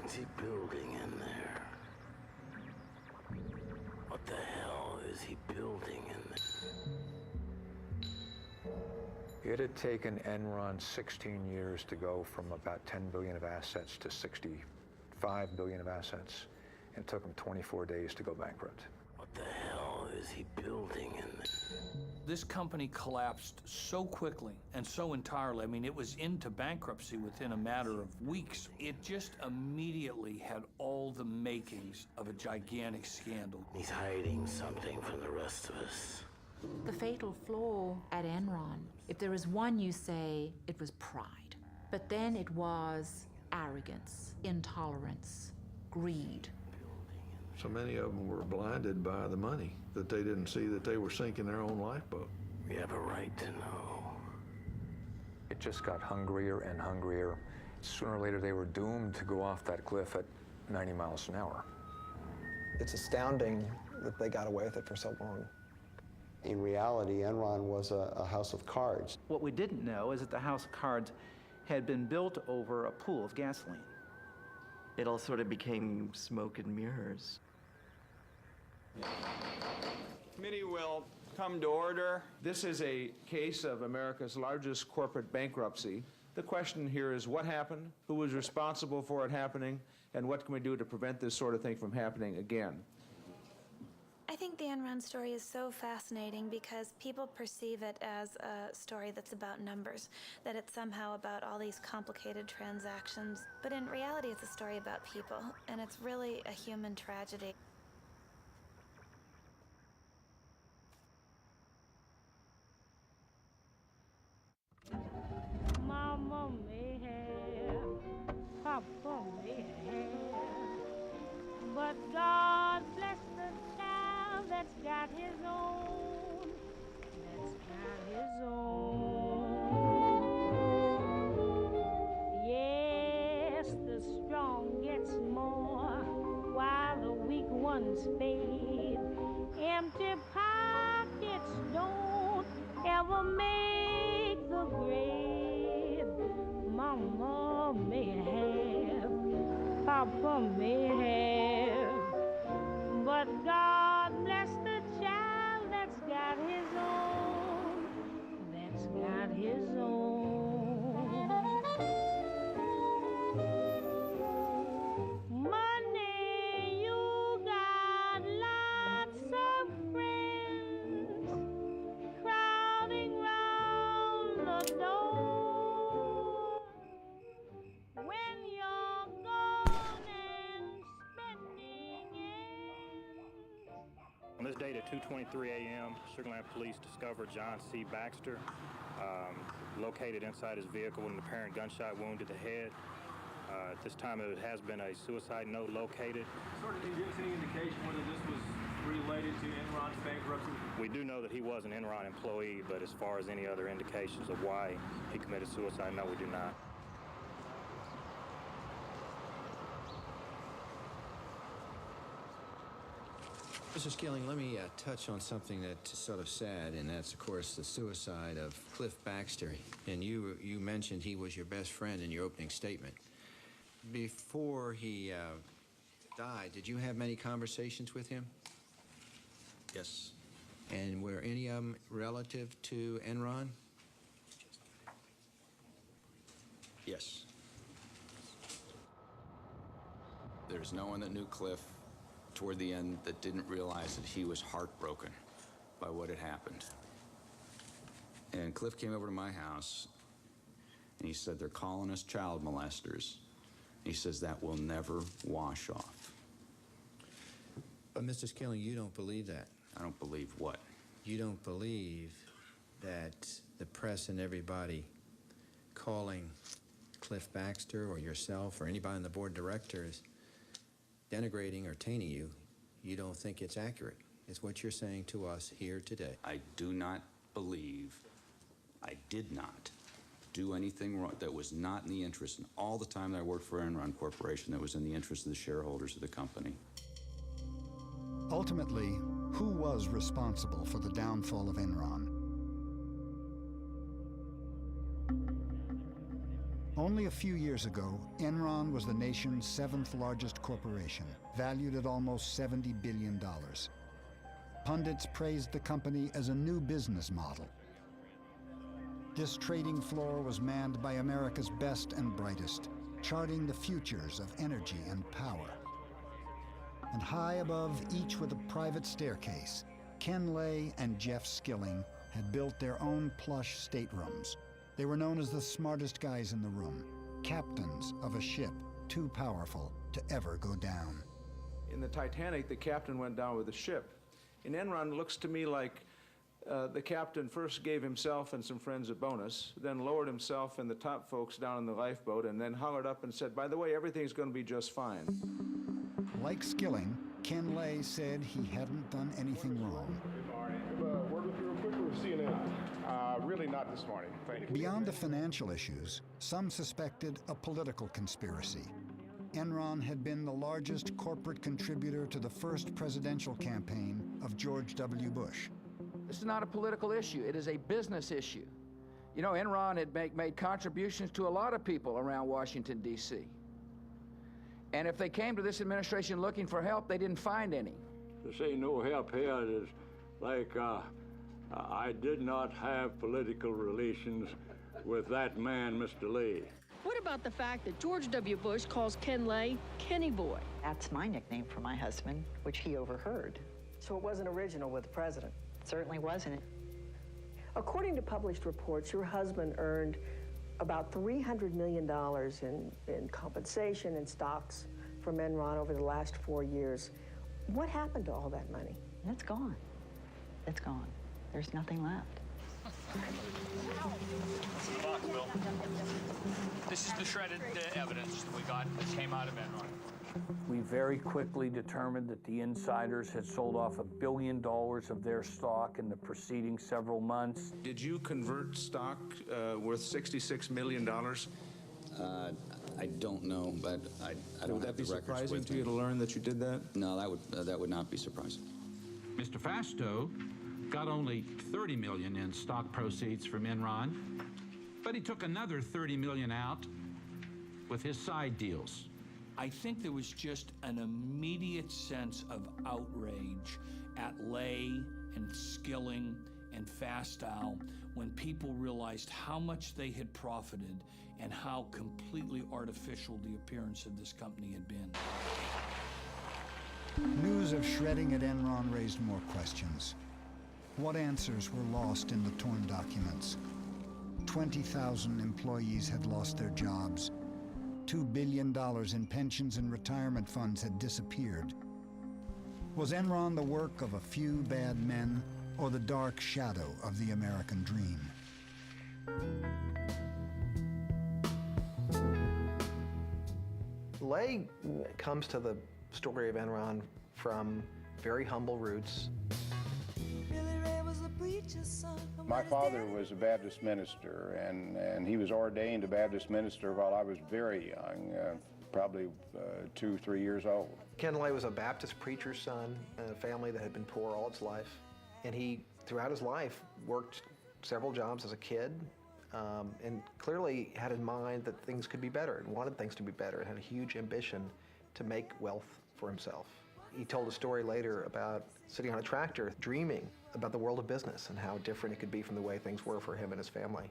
is he building in there? What the hell is he building in there? It had taken Enron 16 years to go from about 10 billion of assets to 65 billion of assets. And it took them 24 days to go bankrupt. What the hell is he building in there? This company collapsed so quickly and so entirely. I mean, it was into bankruptcy within a matter of weeks. It just immediately had all the makings of a gigantic scandal. He's hiding something from the rest of us. The fatal flaw at Enron, if there is one, you say it was pride. But then it was arrogance, intolerance, greed. So many of them were blinded by the money, that they didn't see that they were sinking their own lifeboat. We have a right to know. It just got hungrier and hungrier. Sooner or later, they were doomed to go off that cliff at 90 miles an hour. It's astounding that they got away with it for so long. In reality, Enron was a house of cards. What we didn't know is that the house of cards had been built over a pool of gasoline. It all sort of became smoke and mirrors. Committee will come to order. This is a case of America's largest corporate bankruptcy. The question here is what happened, who was responsible for it happening, and what can we do to prevent this sort of thing from happening again? I think the Enron story is so fascinating because people perceive it as a story that's about numbers, that it's somehow about all these complicated transactions. But in reality, it's a story about people, and it's really a human tragedy. Mama may have, Papa may have, but God bless the child that's got his own, that's got his own. Yes, the strong gets more while the weak ones fade. Empty pockets don't ever make the grade. Mama may have, Papa may have, but God bless the child that's got his own, that's got his own. Money, you got lots of friends crowding round the door. When you're gone and spending ends. On this date at 2:23 a.m., Sugar Land Police discovered John C. Baxter located inside his vehicle with an apparent gunshot wound to the head. At this time, it has been a suicide note located. Sort of, can you give us any indication whether this was related to Enron's bankruptcy? We do know that he was an Enron employee, but as far as any other indications of why he committed suicide, no, we do not. Mr. Skilling, let me touch on something that's sort of sad, and that's, of course, the suicide of Cliff Baxter. And you mentioned he was your best friend in your opening statement. Before he died, did you have many conversations with him? Yes. And were any of them relative to Enron? Yes. There's no one that knew Cliff toward the end that didn't realize that he was heartbroken by what had happened. And Cliff came over to my house and he said, they're calling us child molesters. He says that will never wash off. But Mr. Skilling, you don't believe that. I don't believe what? You don't believe that the press and everybody calling Cliff Baxter or yourself or anybody on the board of directors denigrating or tainting you, you don't think it's accurate. It's what you're saying to us here today. I do not believe, I did not do anything wrong that was not in the interest, and all the time that I worked for Enron Corporation, that was in the interest of the shareholders of the company. Ultimately, who was responsible for the downfall of Enron? Only a few years ago, Enron was the nation's 7th largest corporation, valued at almost $70 billion. Pundits praised the company as a new business model. This trading floor was manned by America's best and brightest, charting the futures of energy and power. And high above each with a private staircase, Ken Lay and Jeff Skilling had built their own plush staterooms. They were known as the smartest guys in the room, captains of a ship too powerful to ever go down. In the Titanic, the captain went down with the ship. In Enron, it looks to me like the captain first gave himself and some friends a bonus, then lowered himself and the top folks down in the lifeboat, and then hollered up and said, by the way, everything's going to be just fine. Like Skilling, Ken Lay said he hadn't done anything wrong. Word with you real quick with CNN. Really not this morning. Thank you. Beyond the financial issues, some suspected a political conspiracy. Enron had been the largest corporate contributor to the first presidential campaign of George W. Bush. This is not a political issue. It is a business issue. You know, Enron had made contributions to a lot of people around Washington, D.C. And if they came to this administration looking for help, they didn't find any. To say no help here is like I did not have political relations with that man, Mr. Lay. What about the fact that George W. Bush calls Ken Lay Kenny Boy? That's my nickname for my husband, which he overheard. So it wasn't original with the president? Certainly wasn't. According to published reports, your husband earned about $300 million in compensation and stocks from Enron over the last 4 years. What happened to all that money? It's gone. It's gone. There's nothing left. What's in the box, Bill? This is the shredded evidence that we got that came out of Enron. We very quickly determined that the insiders had sold off $1 billion of their stock in the preceding several months. Did you convert stock worth $66 million? I don't know, but I don't have the records with me. Would that be surprising to you to learn that you did that? No, that would not be surprising. Mr. Fasto got only $30 million in stock proceeds from Enron, but he took another $30 million out with his side deals. I think there was just an immediate sense of outrage at Lay and Skilling and Fastow when people realized how much they had profited and how completely artificial the appearance of this company had been. News of shredding at Enron raised more questions. What answers were lost in the torn documents? 20,000 employees had lost their jobs. $2 billion in pensions and retirement funds had disappeared. Was Enron the work of a few bad men or the dark shadow of the American dream? Lay comes to the story of Enron from very humble roots. My father was a Baptist minister, and he was ordained a Baptist minister while I was very young, probably 2 or 3 years old. Ken Lay was a Baptist preacher's son in a family that had been poor all its life. And he, throughout his life, worked several jobs as a kid, and clearly had in mind that things could be better and wanted things to be better and had a huge ambition to make wealth for himself. He told a story later about sitting on a tractor dreaming about the world of business and how different it could be from the way things were for him and his family.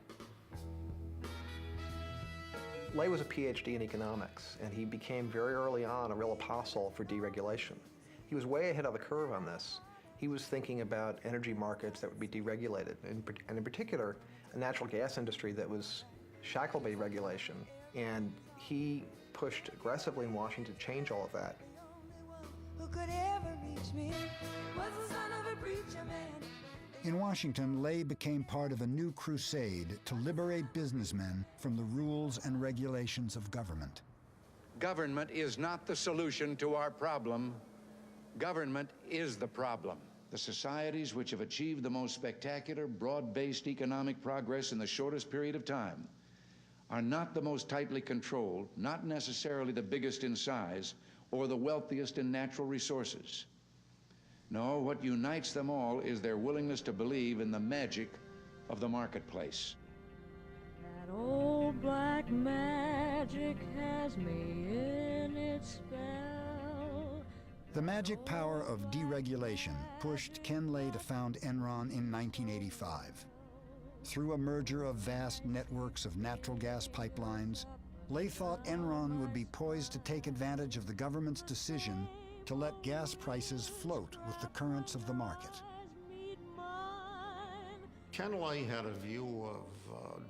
Lay was a PhD in economics, and he became very early on a real apostle for deregulation. He was way ahead of the curve on this. He was thinking about energy markets that would be deregulated, and in particular, a natural gas industry that was shackled by deregulation. And he pushed aggressively in Washington to change all of that. Who could ever reach me was the son of a preacher man. In Washington, Lay became part of a new crusade to liberate businessmen from the rules and regulations of government. Government is not the solution to our problem. Government is the problem. The societies which have achieved the most spectacular, broad-based economic progress in the shortest period of time are not the most tightly controlled, not necessarily the biggest in size, or the wealthiest in natural resources. No, what unites them all is their willingness to believe in the magic of the marketplace. That old black magic has me in its spell. The magic power of deregulation pushed Ken Lay to found Enron in 1985. Through a merger of vast networks of natural gas pipelines, Lay thought Enron would be poised to take advantage of the government's decision to let gas prices float with the currents of the market. Ken Lay had a view of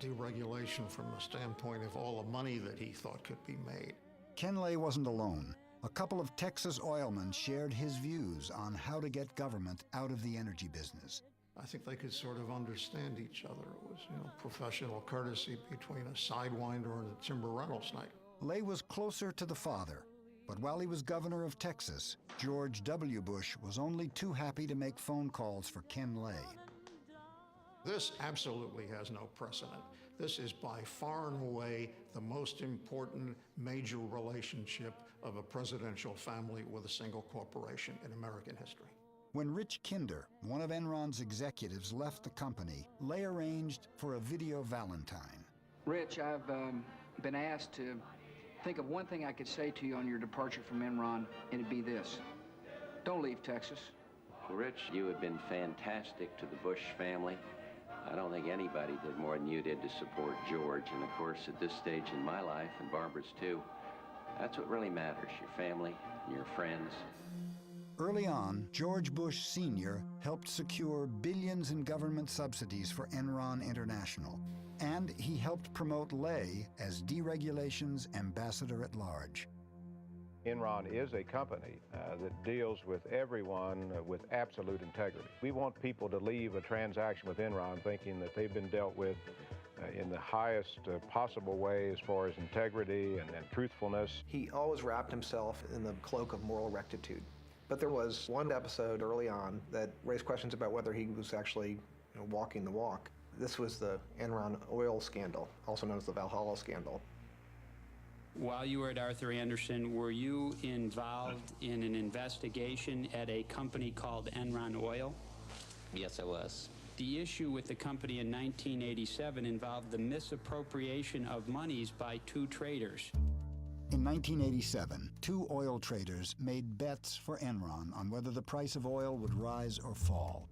deregulation from the standpoint of all the money that he thought could be made. Ken Lay wasn't alone. A couple of Texas oilmen shared his views on how to get government out of the energy business. I think they could sort of understand each other. It was, professional courtesy between a sidewinder and a timber rental snake. Lay was closer to the father, but while he was governor of Texas, George W. Bush was only too happy to make phone calls for Ken Lay. This absolutely has no precedent. This is by far and away the most important major relationship of a presidential family with a single corporation in American history. When Rich Kinder, one of Enron's executives, left the company, Lay arranged for a video Valentine. Rich, I've been asked to think of one thing I could say to you on your departure from Enron, and it'd be this. Don't leave Texas. Well, Rich, you have been fantastic to the Bush family. I don't think anybody did more than you did to support George. And of course, at this stage in my life, and Barbara's too, that's what really matters, your family and your friends. Early on, George Bush Sr. helped secure billions in government subsidies for Enron International, and he helped promote Lay as deregulation's ambassador at large. Enron is a company that deals with everyone with absolute integrity. We want people to leave a transaction with Enron thinking that they've been dealt with in the highest possible way as far as integrity and truthfulness. He always wrapped himself in the cloak of moral rectitude. But there was one episode early on that raised questions about whether he was actually walking the walk. This was the Enron oil scandal, also known as the Valhalla scandal. While you were at Arthur Andersen, were you involved in an investigation at a company called Enron Oil? Yes, I was. The issue with the company in 1987 involved the misappropriation of monies by two traders. In 1987, two oil traders made bets for Enron on whether the price of oil would rise or fall.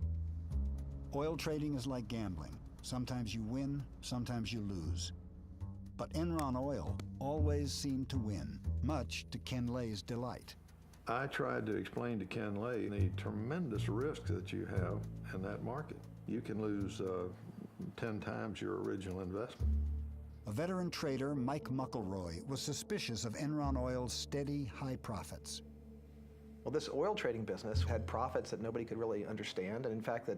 Oil trading is like gambling. Sometimes you win, sometimes you lose. But Enron Oil always seemed to win, much to Ken Lay's delight. I tried to explain to Ken Lay the tremendous risk that you have in that market. You can lose 10 times your original investment. A veteran trader, Mike Muckleroy, was suspicious of Enron Oil's steady, high profits. Well, this oil trading business had profits that nobody could really understand, and in fact that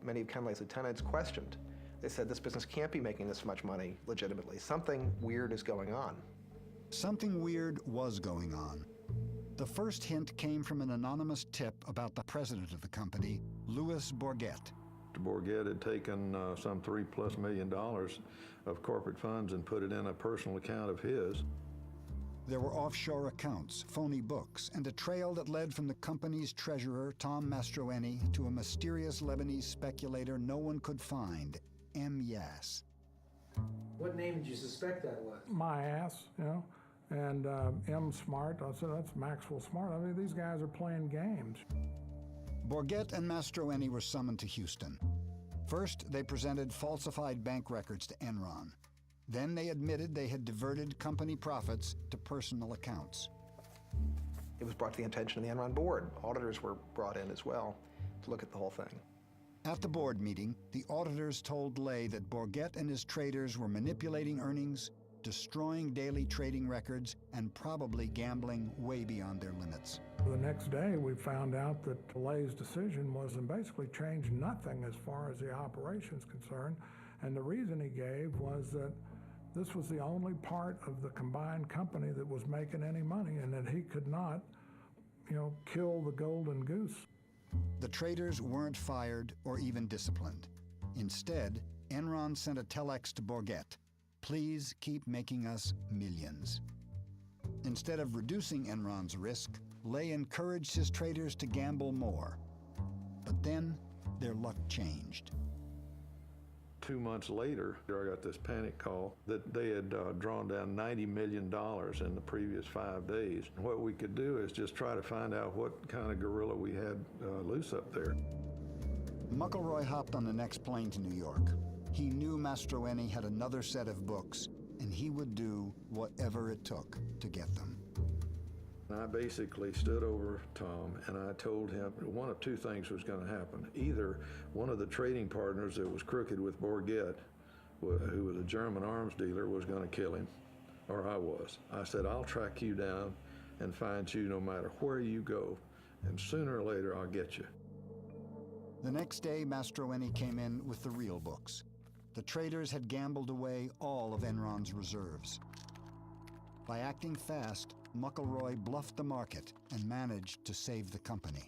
many of Ken Lay's lieutenants questioned. They said this business can't be making this much money legitimately. Something weird is going on. Something weird was going on. The first hint came from an anonymous tip about the president of the company, Louis Bourget. Bourget had taken some $3+ million of corporate funds and put it in a personal account of his. There were offshore accounts, phony books, and a trail that led from the company's treasurer, Tom Mastroeni, to a mysterious Lebanese speculator no one could find, M. Yass. What name did you suspect that was? My ass, and M. Smart. I said, that's Maxwell Smart. I mean, these guys are playing games. Bourget and Mastroeni were summoned to Houston. First, they presented falsified bank records to Enron. Then they admitted they had diverted company profits to personal accounts. It was brought to the attention of the Enron board. Auditors were brought in as well to look at the whole thing. At the board meeting, the auditors told Lay that Bourget and his traders were manipulating earnings, destroying daily trading records, and probably gambling way beyond their limits. The next day, we found out that Lay's decision was to basically change nothing as far as the operation's concerned. And the reason he gave was that this was the only part of the combined company that was making any money, and that he could not, kill the golden goose. The traders weren't fired or even disciplined. Instead, Enron sent a telex to Bourget. Please keep making us millions. Instead of reducing Enron's risk, Lay encouraged his traders to gamble more. But then, their luck changed. 2 months later, I got this panic call that they had drawn down $90 million in the previous 5 days. What we could do is just try to find out what kind of gorilla we had loose up there. McElroy hopped on the next plane to New York. He knew Mastroeni had another set of books, and he would do whatever it took to get them. I basically stood over Tom and I told him one of two things was going to happen. Either one of the trading partners that was crooked with Bourget, who was a German arms dealer, was going to kill him, or I was. I said, I'll track you down and find you no matter where you go, and sooner or later I'll get you. The next day, Mastroeni came in with the real books. The traders had gambled away all of Enron's reserves. By acting fast, McElroy bluffed the market and managed to save the company.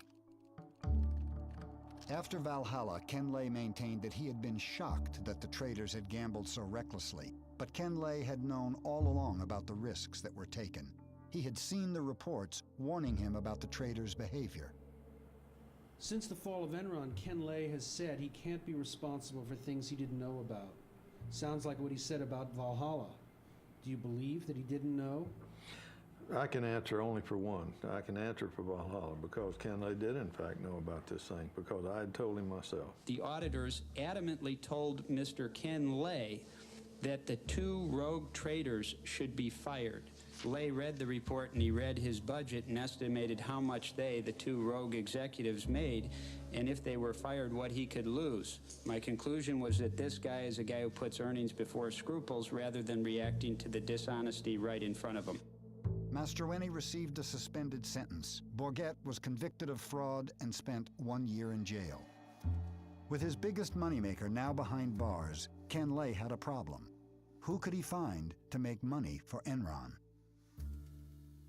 After Valhalla, Ken Lay maintained that he had been shocked that the traders had gambled so recklessly, but Ken Lay had known all along about the risks that were taken. He had seen the reports warning him about the traders' behavior. Since the fall of Enron, Ken Lay has said he can't be responsible for things he didn't know about. Sounds like what he said about Valhalla. Do you believe that he didn't know? I can answer only for one. I can answer for Valhalla because Ken Lay did in fact know about this thing because I had told him myself. The auditors adamantly told Mr. Ken Lay that the 2 rogue traders should be fired. Lay read the report and he read his budget and estimated how much the 2 rogue executives made, and if they were fired, what he could lose. My conclusion was that this guy is a guy who puts earnings before scruples rather than reacting to the dishonesty right in front of him. Mastroeni received a suspended sentence. Bourget was convicted of fraud and spent 1 year in jail. With his biggest moneymaker now behind bars, Ken Lay had a problem. Who could he find to make money for Enron?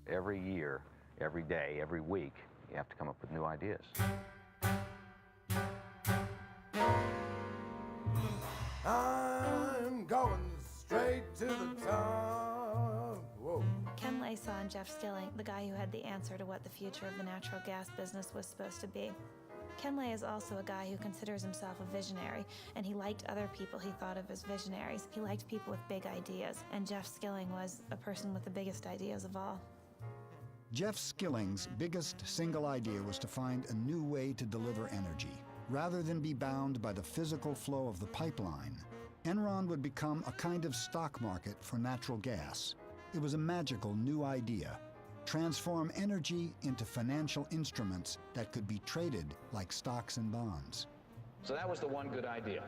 Every year, every day, every week, you have to come up with new ideas. I'm going straight to the top. Whoa. Ken Lay saw in Jeff Skilling the guy who had the answer to what the future of the natural gas business was supposed to be. Ken Lay is also a guy who considers himself a visionary, and he liked other people he thought of as visionaries. He liked people with big ideas, and Jeff Skilling was a person with the biggest ideas of all. Jeff Skilling's biggest single idea was to find a new way to deliver energy. Rather than be bound by the physical flow of the pipeline, Enron would become a kind of stock market for natural gas. It was a magical new idea. Transform energy into financial instruments that could be traded like stocks and bonds. So that was the one good idea.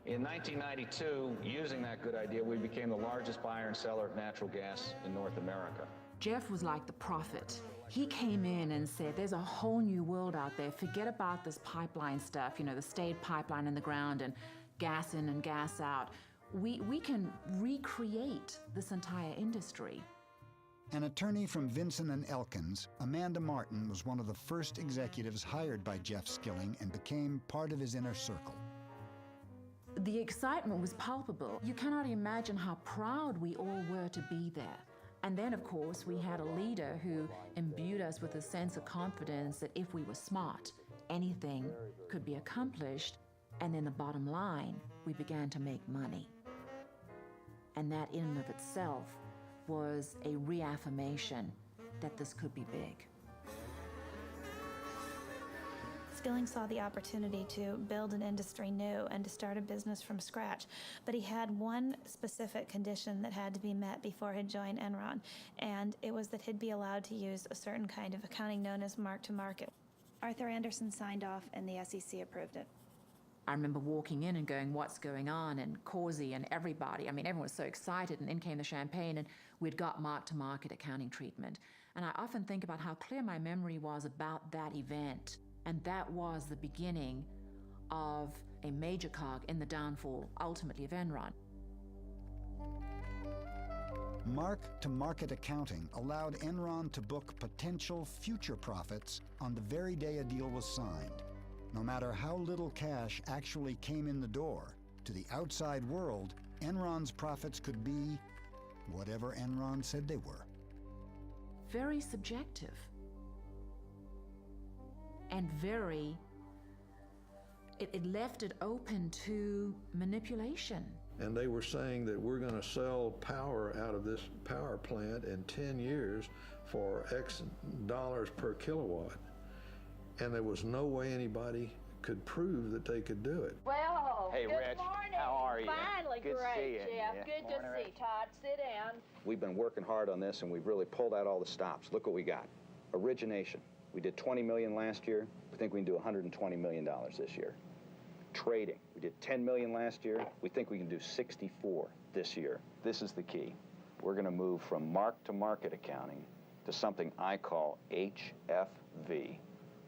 In 1992, using that good idea, we became the largest buyer and seller of natural gas in North America. Jeff was like the prophet. He came in and said, there's a whole new world out there. Forget about this pipeline stuff, you know, the stayed pipeline in the ground and gas in and gas out. We can recreate this entire industry. An attorney from Vinson & Elkins, Amanda Martin was one of the first executives hired by Jeff Skilling and became part of his inner circle. The excitement was palpable. You cannot imagine how proud we all were to be there. And then, of course, we had a leader who imbued us with a sense of confidence that if we were smart, anything could be accomplished. And then the bottom line, we began to make money. And that in and of itself was a reaffirmation that this could be big. Skilling saw the opportunity to build an industry new and to start a business from scratch, but he had one specific condition that had to be met before he'd join Enron, and it was that he'd be allowed to use a certain kind of accounting known as mark-to-market. Arthur Andersen signed off and the SEC approved it. I remember walking in and going, what's going on? And Causey and everybody, I mean, everyone was so excited, and in came the champagne, and we'd got mark-to-market accounting treatment. And I often think about how clear my memory was about that event. And that was the beginning of a major cog in the downfall, ultimately, of Enron. Mark-to-market accounting allowed Enron to book potential future profits on the very day a deal was signed. No matter how little cash actually came in the door, to the outside world, Enron's profits could be whatever Enron said they were. Very subjective. And very It left it open to manipulation. And they were saying that we're going to sell power out of this power plant in 10 years for X dollars per kilowatt. And there was no way anybody could prove that they could do it. Well, hey, good Rich, morning. how are you? Finally, Good to great, see you. Jeff. Yeah. Good Morning, to see Rich. Todd. Sit down. We've been working hard on this, and we've really pulled out all the stops. Look what we got. Origination. We did $20 million last year. We think we can do $120 million this year. Trading. We did $10 million last year. We think we can do 64 this year. This is the key. We're going to move from mark-to-market accounting to something I call HFV,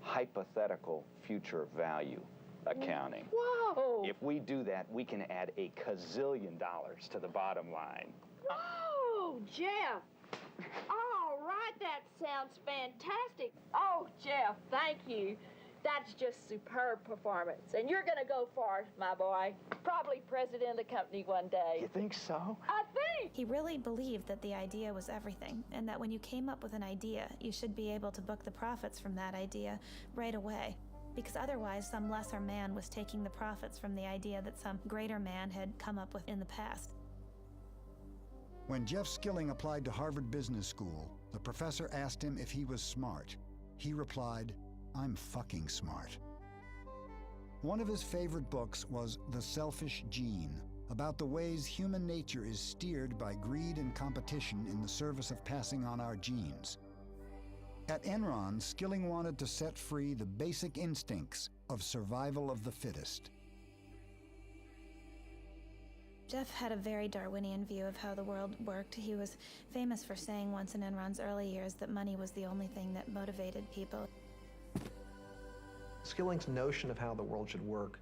hypothetical future value accounting. Whoa! If we do that, we can add a gazillion dollars to the bottom line. Whoa, Jeff! All right, that sounds fantastic. Oh, Jeff, thank you. That's just superb performance. And you're going to go far, my boy. Probably president of the company one day. You think so? I think. He really believed that the idea was everything, and that when you came up with an idea, you should be able to book the profits from that idea right away. Because otherwise, some lesser man was taking the profits from the idea that some greater man had come up with in the past. When Jeff Skilling applied to Harvard Business School, the professor asked him if he was smart. He replied, "I'm fucking smart." One of his favorite books was The Selfish Gene, about the ways human nature is steered by greed and competition in the service of passing on our genes. At Enron, Skilling wanted to set free the basic instincts of survival of the fittest. Jeff had a very Darwinian view of how the world worked. He was famous for saying once in Enron's early years that money was the only thing that motivated people. Skilling's notion of how the world should work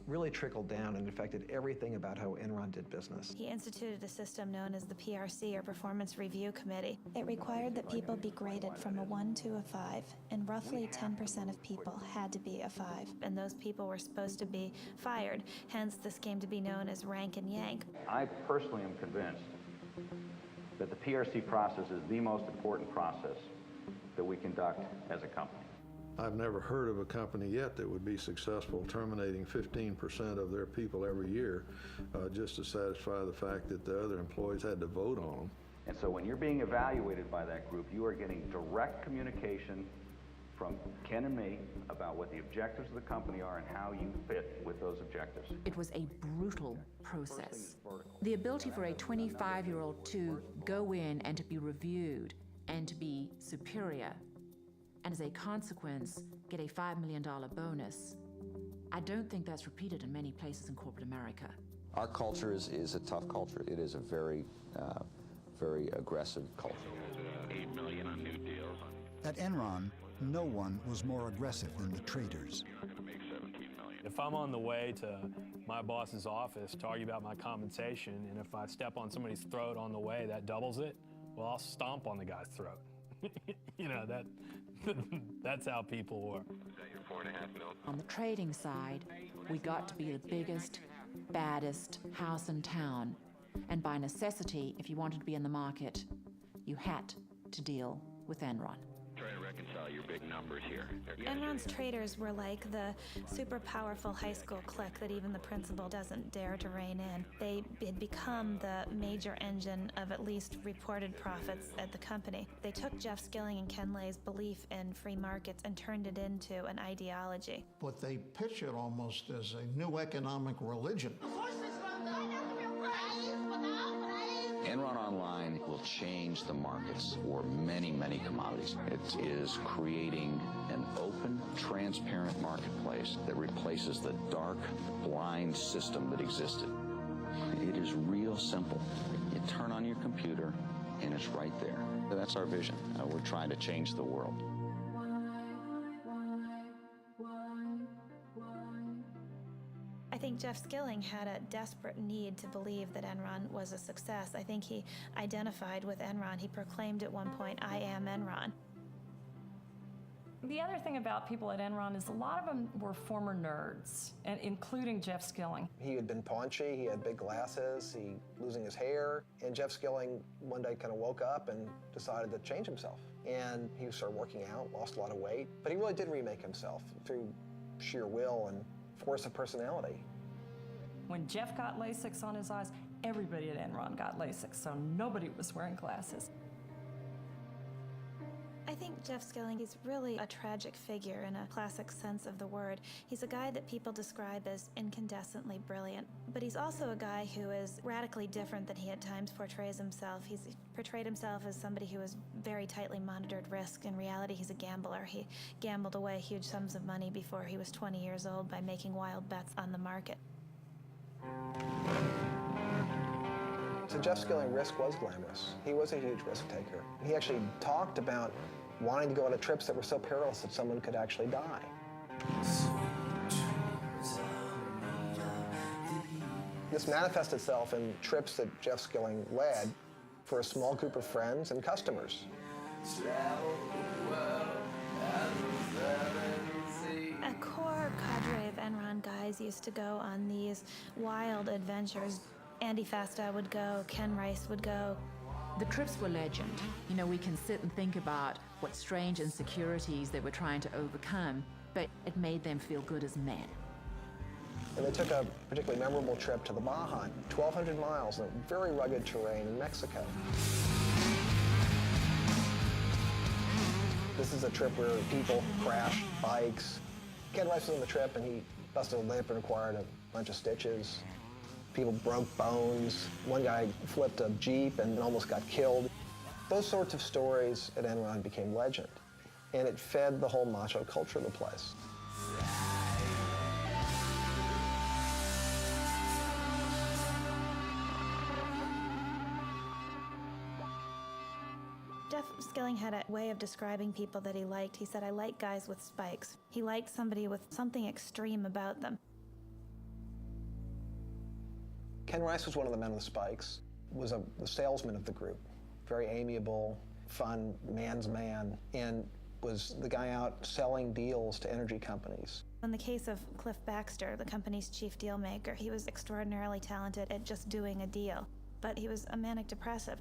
really trickled down and affected everything about how Enron did business. He instituted a system known as the PRC, or Performance Review Committee. It required that people be graded from a 1 to a 5, and roughly 10% of people had to be a 5, and those people were supposed to be fired. Hence, this came to be known as rank and yank. I personally am convinced that the PRC process is the most important process that we conduct as a company. I've never heard of a company yet that would be successful terminating 15% of their people every year just to satisfy the fact that the other employees had to vote on them. And so when you're being evaluated by that group, you are getting direct communication from Ken and me about what the objectives of the company are and how you fit with those objectives. It was a brutal process. The ability for a 25-year-old to go in and to be reviewed and to be superior, and as a consequence, get a $5 million bonus. I don't think that's repeated in many places in corporate America. Our culture is a tough culture. It is a very, very aggressive culture. $8 million on new deals. At Enron, no one was more aggressive than the traders. If I'm on the way to my boss's office to argue about my compensation, and if I step on somebody's throat on the way, that doubles it, well, I'll stomp on the guy's throat. You know, that's how people work. Is that your $4.5 million? On the trading side, we got to be the biggest, baddest house in town. And by necessity, if you wanted to be in the market, you had to deal with Enron. Try to reconcile your big numbers here. Enron's traders were like the super powerful high school clique that even the principal doesn't dare to rein in. They had become the major engine of at least reported profits at the company. They took Jeff Skilling and Ken Lay's belief in free markets and turned it into an ideology. But they pitch it almost as a new economic religion. Enron Online will change the markets for many, many commodities. It is creating an open, transparent marketplace that replaces the dark, blind system that existed. It is real simple. You turn on your computer, and it's right there. That's our vision. We're trying to change the world. I think Jeff Skilling had a desperate need to believe that Enron was a success. I think he identified with Enron. He proclaimed at one point, "I am Enron." The other thing about people at Enron is a lot of them were former nerds, and including Jeff Skilling. He had been paunchy, he had big glasses, he losing his hair, and Jeff Skilling one day kind of woke up and decided to change himself. And he started working out, lost a lot of weight, but he really did remake himself through sheer will and force of personality. When Jeff got LASIK on his eyes, everybody at Enron got LASIK, so nobody was wearing glasses. I think Jeff Skilling, he's really a tragic figure in a classic sense of the word. He's a guy that people describe as incandescently brilliant, but he's also a guy who is radically different than he at times portrays himself. He's portrayed himself as somebody who has very tightly monitored risk. In reality, he's a gambler. He gambled away huge sums of money before he was 20 years old by making wild bets on the market. To Jeff Skilling, risk was glamorous. He was a huge risk taker. He actually talked about wanting to go on trips that were so perilous that someone could actually die. This manifested itself in trips that Jeff Skilling led for a small group of friends and customers. A core cadre of Enron guys used to go on these wild adventures. Andy Fastow would go, Ken Rice would go. The trips were legend. You know, we can sit and think about what strange insecurities they were trying to overcome, but it made them feel good as men. And they took a particularly memorable trip to the Baja, 1,200 miles in very rugged terrain in Mexico. This is a trip where people crashed bikes. Ken Rice was on the trip and he busted a lip and required a bunch of stitches. People broke bones. One guy flipped a Jeep and almost got killed. Those sorts of stories at Enron became legend, and it fed the whole macho culture of the place. Jeff Skilling had a way of describing people that he liked. He said, I like guys with spikes. He liked somebody with something extreme about them. Ken Rice was one of the men with spikes, was the salesman of the group. Very amiable, fun, man's man, and was the guy out selling deals to energy companies. In the case of Cliff Baxter, the company's chief deal maker, he was extraordinarily talented at just doing a deal, but he was a manic depressive.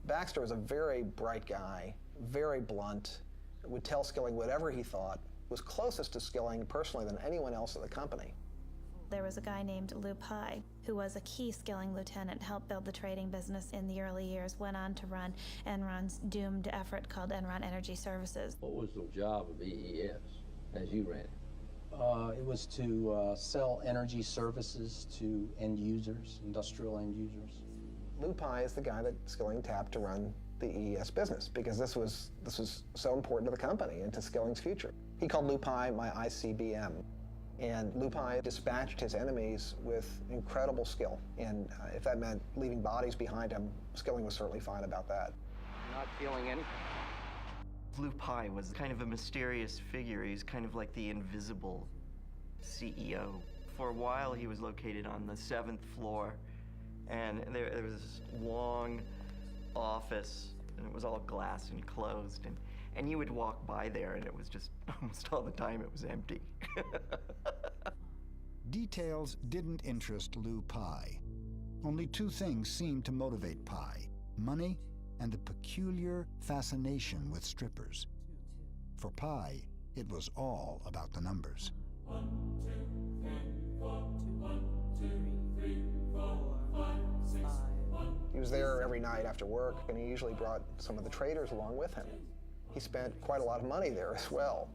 Baxter was a very bright guy, very blunt, would tell Skilling whatever he thought, was closest to Skilling personally than anyone else at the company. There was a guy named Lou Pye, who was a key Skilling lieutenant, helped build the trading business in the early years, went on to run Enron's doomed effort called Enron Energy Services. What was the job of EES as you ran it? It was to sell energy services to end users, industrial end users. Lou Pye is the guy that Skilling tapped to run the EES business because this was so important to the company and to Skilling's future. He called Lou Pye my ICBM. And Lou Pye dispatched his enemies with incredible skill. And if that meant leaving bodies behind him, Skilling was certainly fine about that. Not feeling anything. Lou Pye was kind of a mysterious figure. He's kind of like the invisible CEO. For a while, he was located on the 7th floor, and there was this long office, and it was all glass and closed. And you would walk by there, and it was just almost all the time it was empty. Details didn't interest Lou Pye. Only two things seemed to motivate Pye: money and a peculiar fascination with strippers. For Pye, it was all about the numbers. 1, 2, 3, 4. 1, 2, 3, 4, 5, 6. 1. He was there every night after work, and he usually brought some of the traders along with him. He spent quite a lot of money there as well,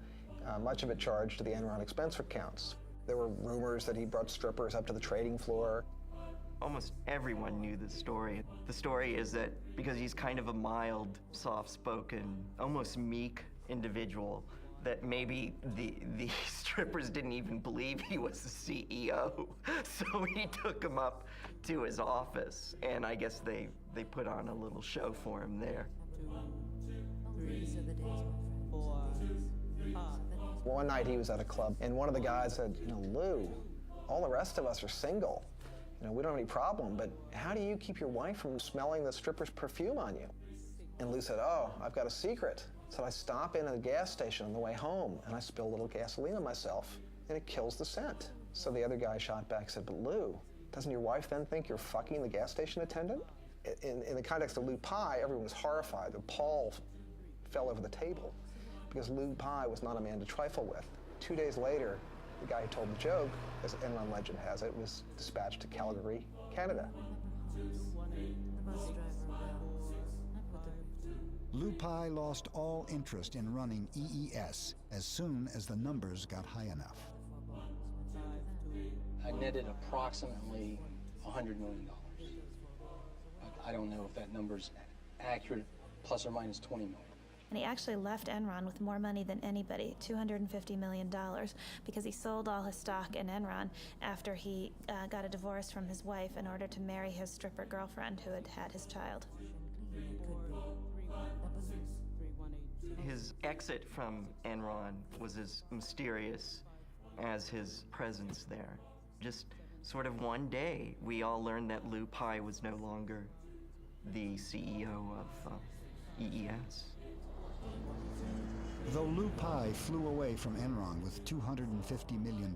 much of it charged to the Enron expense accounts. There were rumors that he brought strippers up to the trading floor. Almost everyone knew the story. The story is that because he's kind of a mild, soft-spoken, almost meek individual, that maybe the strippers didn't even believe he was the CEO. So he took him up to his office, and I guess they put on a little show for him there. These are the days, my friend. One night he was at a club, and one of the guys said, Lou, all the rest of us are single. We don't have any problem, but how do you keep your wife from smelling the stripper's perfume on you? And Lou said, oh, I've got a secret. So I stop in at a gas station on the way home, and I spill a little gasoline on myself, and it kills the scent. So the other guy shot back and said, but Lou, doesn't your wife then think you're fucking the gas station attendant? In the context of Lou Pye, everyone was horrified. The pall fell over the table because Lou Pye was not a man to trifle with. 2 days later, The guy who told the joke, as Enron legend has it, was dispatched to Calgary, Canada. Lou Pai lost all interest in running EES as soon as the numbers got high enough. I netted approximately $100 million. I don't know if that number's accurate, plus or minus 20 million. And he actually left Enron with more money than anybody, $250 million, because he sold all his stock in Enron after he got a divorce from his wife in order to marry his stripper girlfriend who had had his child. His exit from Enron was as mysterious as his presence there. Just sort of one day, we all learned that Lou Pai was no longer the CEO of EES. Though Lou Pai flew away from Enron with $250 million,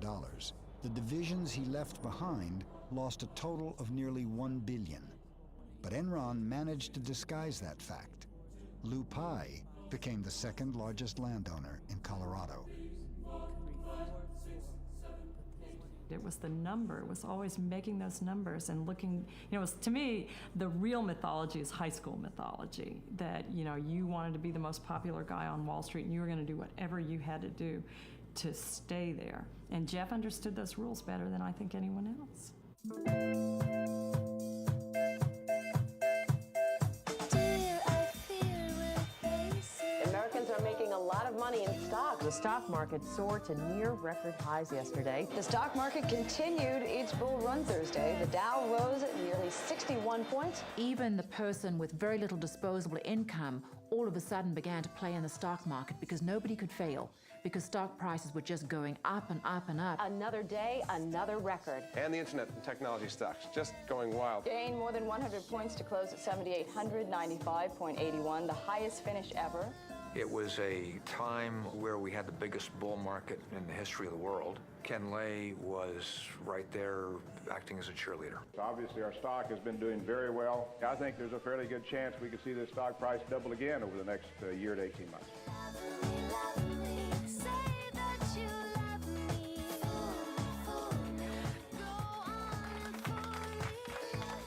the divisions he left behind lost a total of nearly $1 billion. But Enron managed to disguise that fact. Lou Pai became the second largest landowner in Colorado. It was the number. It was always making those numbers and looking, it was, to me, the real mythology is high school mythology, that, you wanted to be the most popular guy on Wall Street and you were going to do whatever you had to do to stay there. And Jeff understood those rules better than I think anyone else. Americans are making a lot of money in stocks. The stock market soared to near record highs yesterday. The stock market continued its bull run Thursday. The Dow rose at nearly 61 points. Even the person with very little disposable income all of a sudden began to play in the stock market because nobody could fail, because stock prices were just going up and up and up. Another day, another record. And the internet and technology stocks just going wild. Gained more than 100 points to close at 7,895.81, the highest finish ever. It was a time where we had the biggest bull market in the history of the world. Ken Lay was right there acting as a cheerleader. Obviously, our stock has been doing very well. I think there's a fairly good chance we could see this stock price double again over the next year to 18 months.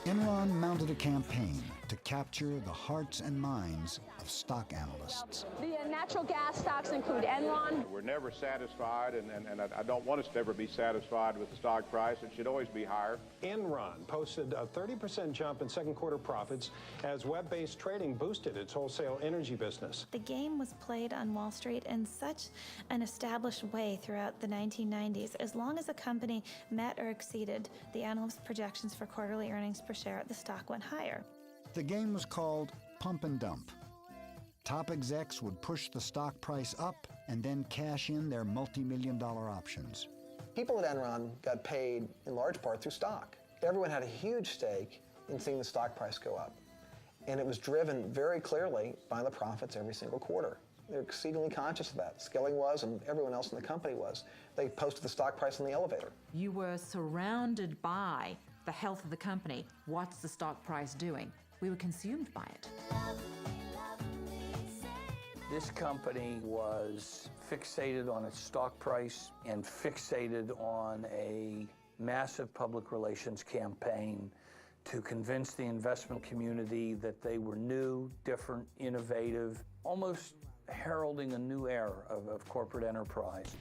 Enron mounted a campaign to capture the hearts and minds of stock analysts. The natural gas stocks include Enron. We're never satisfied, and I don't want us to ever be satisfied with the stock price. It should always be higher. Enron posted a 30% jump in second quarter profits as web-based trading boosted its wholesale energy business. The game was played on Wall Street in such an established way throughout the 1990s. As long as a company met or exceeded the analyst projections for quarterly earnings per share, the stock went higher. The game was called pump and dump. Top execs would push the stock price up and then cash in their multi-million-dollar options. People at Enron got paid in large part through stock. Everyone had a huge stake in seeing the stock price go up. And it was driven very clearly by the profits every single quarter. They're exceedingly conscious of that. Skilling was, and everyone else in the company was. They posted the stock price on the elevator. You were surrounded by the health of the company. What's the stock price doing? We were consumed by it. This company was fixated on its stock price and fixated on a massive public relations campaign to convince the investment community that they were new, different, innovative, almost heralding a new era of corporate enterprise.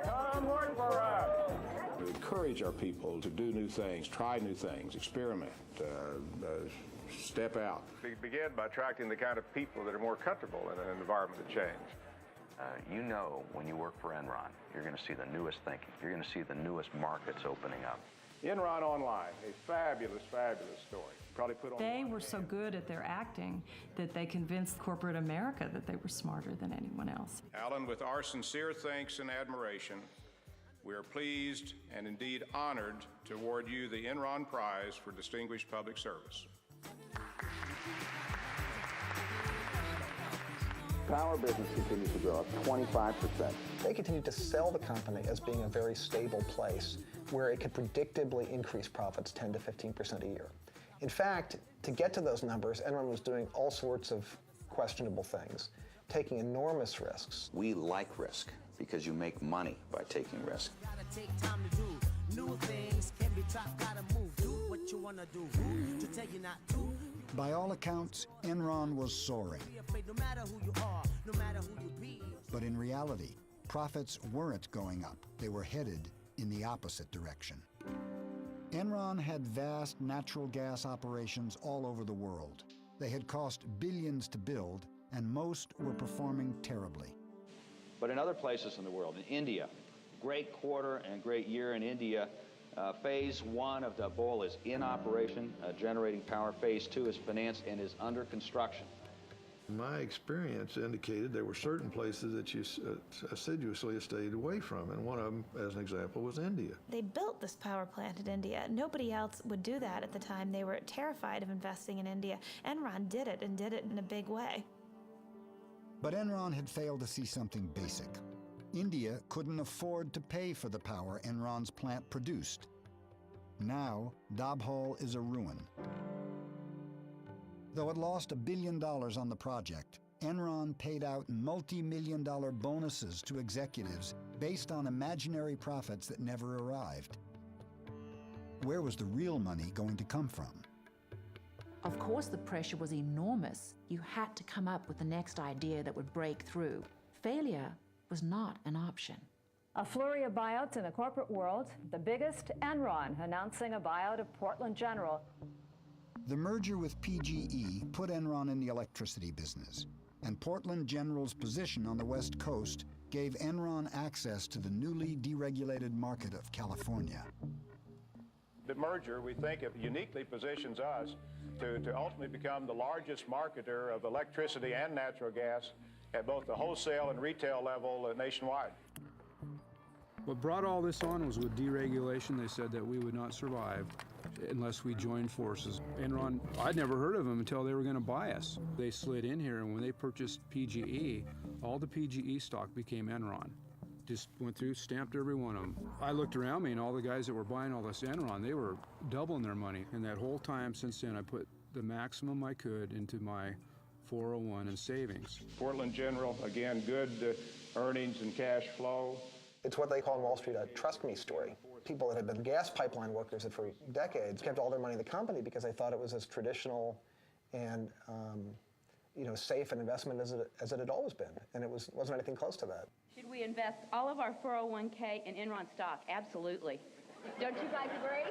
Come work for us. We encourage our people to do new things, try new things, experiment, step out. Begin by attracting the kind of people that are more comfortable in an environment of change. When you work for Enron, you're going to see the newest thinking. You're going to see the newest markets opening up. Enron Online, a fabulous, fabulous story. Probably put on. They were so good at their acting that they convinced corporate America that they were smarter than anyone else. Alan, with our sincere thanks and admiration, we are pleased and indeed honored to award you the Enron Prize for Distinguished Public Service. Power business continues to grow up 25%. They continued to sell the company as being a very stable place where it could predictably increase profits 10 to 15% a year. In fact, to get to those numbers, Enron was doing all sorts of questionable things, taking enormous risks. We like risk. because you make money by taking risk. Gotta take time to do new things. Every top gotta move. Do what you wanna do. Who to tell you not to? By all accounts, Enron was soaring. Be afraid no matter who you are, no matter who you be. But in reality, profits weren't going up. They were headed in the opposite direction. Enron had vast natural gas operations all over the world. They had cost billions to build, and most were performing terribly. But in other places in the world, in India, great quarter and great year in India. Phase 1 of the bull is in operation, generating power. Phase 2 is financed and is under construction. My experience indicated there were certain places that you assiduously stayed away from, and one of them, as an example, was India. They built this power plant in India. Nobody else would do that at the time. They were terrified of investing in India. Enron did it, and did it in a big way. But Enron had failed to see something basic. India couldn't afford to pay for the power Enron's plant produced. Now, Dabhol is a ruin. Though it lost $1 billion on the project, Enron paid out multi-million-dollar bonuses to executives based on imaginary profits that never arrived. Where was the real money going to come from? Of course, the pressure was enormous. You had to come up with the next idea that would break through. Failure was not an option. A flurry of buyouts in the corporate world, the biggest, Enron, announcing a buyout of Portland General. The merger with PGE put Enron in the electricity business, and Portland General's position on the West Coast gave Enron access to the newly deregulated market of California. The merger, we think, it uniquely positions us to ultimately become the largest marketer of electricity and natural gas at both the wholesale and retail level nationwide. What brought all this on was with deregulation. They said that we would not survive unless we joined forces. Enron, I'd never heard of them until they were going to buy us. They slid in here, and when they purchased PGE, all the PGE stock became Enron. Just went through, stamped every one of them. I looked around me, and all the guys that were buying all this Enron, they were doubling their money. And that whole time since then, I put the maximum I could into my 401 and savings. Portland General, again, good earnings and cash flow. It's what they call in Wall Street a trust me story. People that had been gas pipeline workers that for decades kept all their money in the company because they thought it was as traditional and safe an investment as it had always been, and it wasn't anything close to that. Should we invest all of our 401k in Enron stock? Absolutely. Don't you guys agree?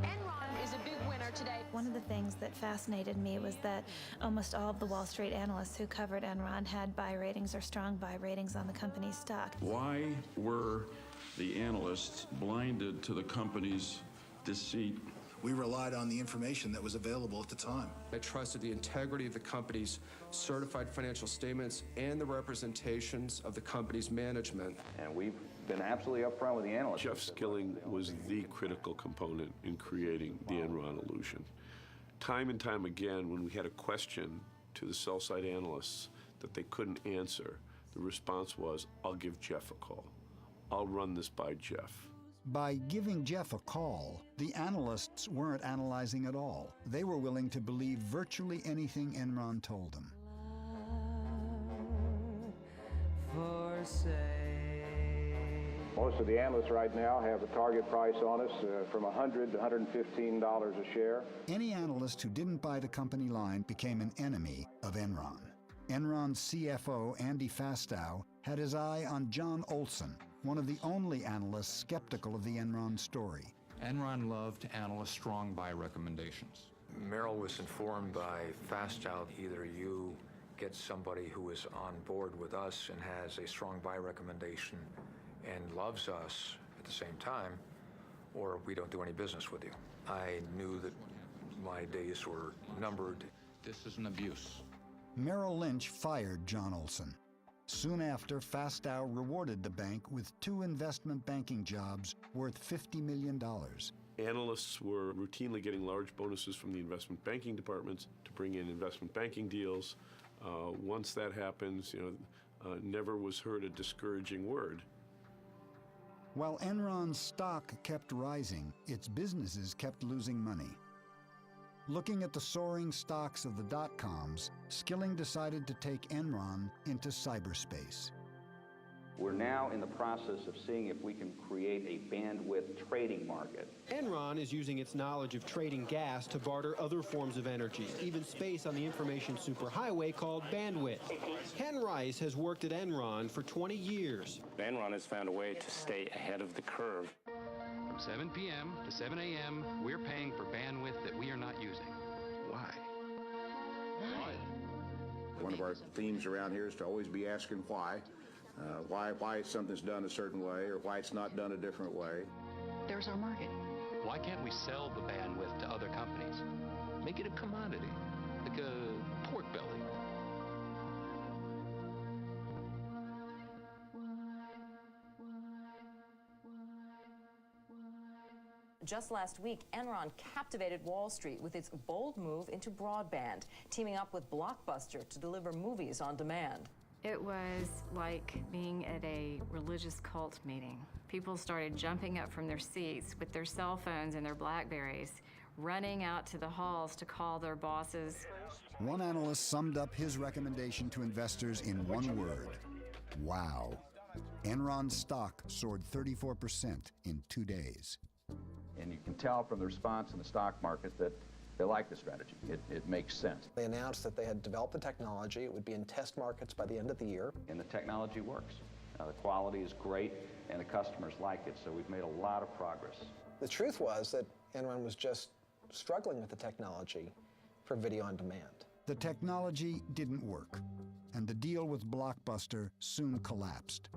Enron is a big winner today. One of the things that fascinated me was that almost all of the Wall Street analysts who covered Enron had buy ratings or strong buy ratings on the company's stock. Why were the analysts blinded to the company's deceit? We relied on the information that was available at the time. I trusted the integrity of the company's certified financial statements and the representations of the company's management. And we've been absolutely upfront with the analysts. Jeff Skilling was the critical component in creating the Enron illusion. Time and time again, when we had a question to the sell-side analysts that they couldn't answer, the response was, I'll give Jeff a call. I'll run this by Jeff. By giving Jeff a call, the analysts weren't analyzing at all. They were willing to believe virtually anything Enron told them. Most of the analysts right now have a target price on us from $100 to $115 a share. Any analyst who didn't buy the company line became an enemy of Enron. Enron's CFO, Andy Fastow, had his eye on John Olson, one of the only analysts skeptical of the Enron story. Enron loved analyst strong buy recommendations. Merrill was informed by Fastow, either you get somebody who is on board with us and has a strong buy recommendation and loves us at the same time, or we don't do any business with you. I knew that my days were numbered. This is an abuse. Merrill Lynch fired John Olson. Soon after, Fastow rewarded the bank with 2 investment banking jobs worth $50 million. Analysts were routinely getting large bonuses from the investment banking departments to bring in investment banking deals. Once that happens, never was heard a discouraging word. While Enron's stock kept rising, its businesses kept losing money. Looking at the soaring stocks of the dot-coms, Skilling decided to take Enron into cyberspace. We're now in the process of seeing if we can create a bandwidth trading market. Enron is using its knowledge of trading gas to barter other forms of energy, even space on the information superhighway called bandwidth. Ken Rice has worked at Enron for 20 years. Enron has found a way to stay ahead of the curve. From 7 p.m. to 7 a.m., we're paying for bandwidth that we are not using. Why? One of our themes around here is to always be asking why. Why something's done a certain way or why it's not done a different way. There's our market. Why can't we sell the bandwidth to other companies? Make it a commodity, like a pork belly. Just last week, Enron captivated Wall Street with its bold move into broadband, teaming up with Blockbuster to deliver movies on demand. It was like being at a religious cult meeting. People started jumping up from their seats with their cell phones and their BlackBerries, running out to the halls to call their bosses. One analyst summed up his recommendation to investors in one word: wow. Enron's stock soared 34% in 2 days. And you can tell from the response in the stock market that they like the strategy. It makes sense. They announced that they had developed the technology. It would be in test markets by the end of the year. And the technology works. The quality is great, and the customers like it, so we've made a lot of progress. The truth was that Enron was just struggling with the technology for video on demand. The technology didn't work, and the deal with Blockbuster soon collapsed.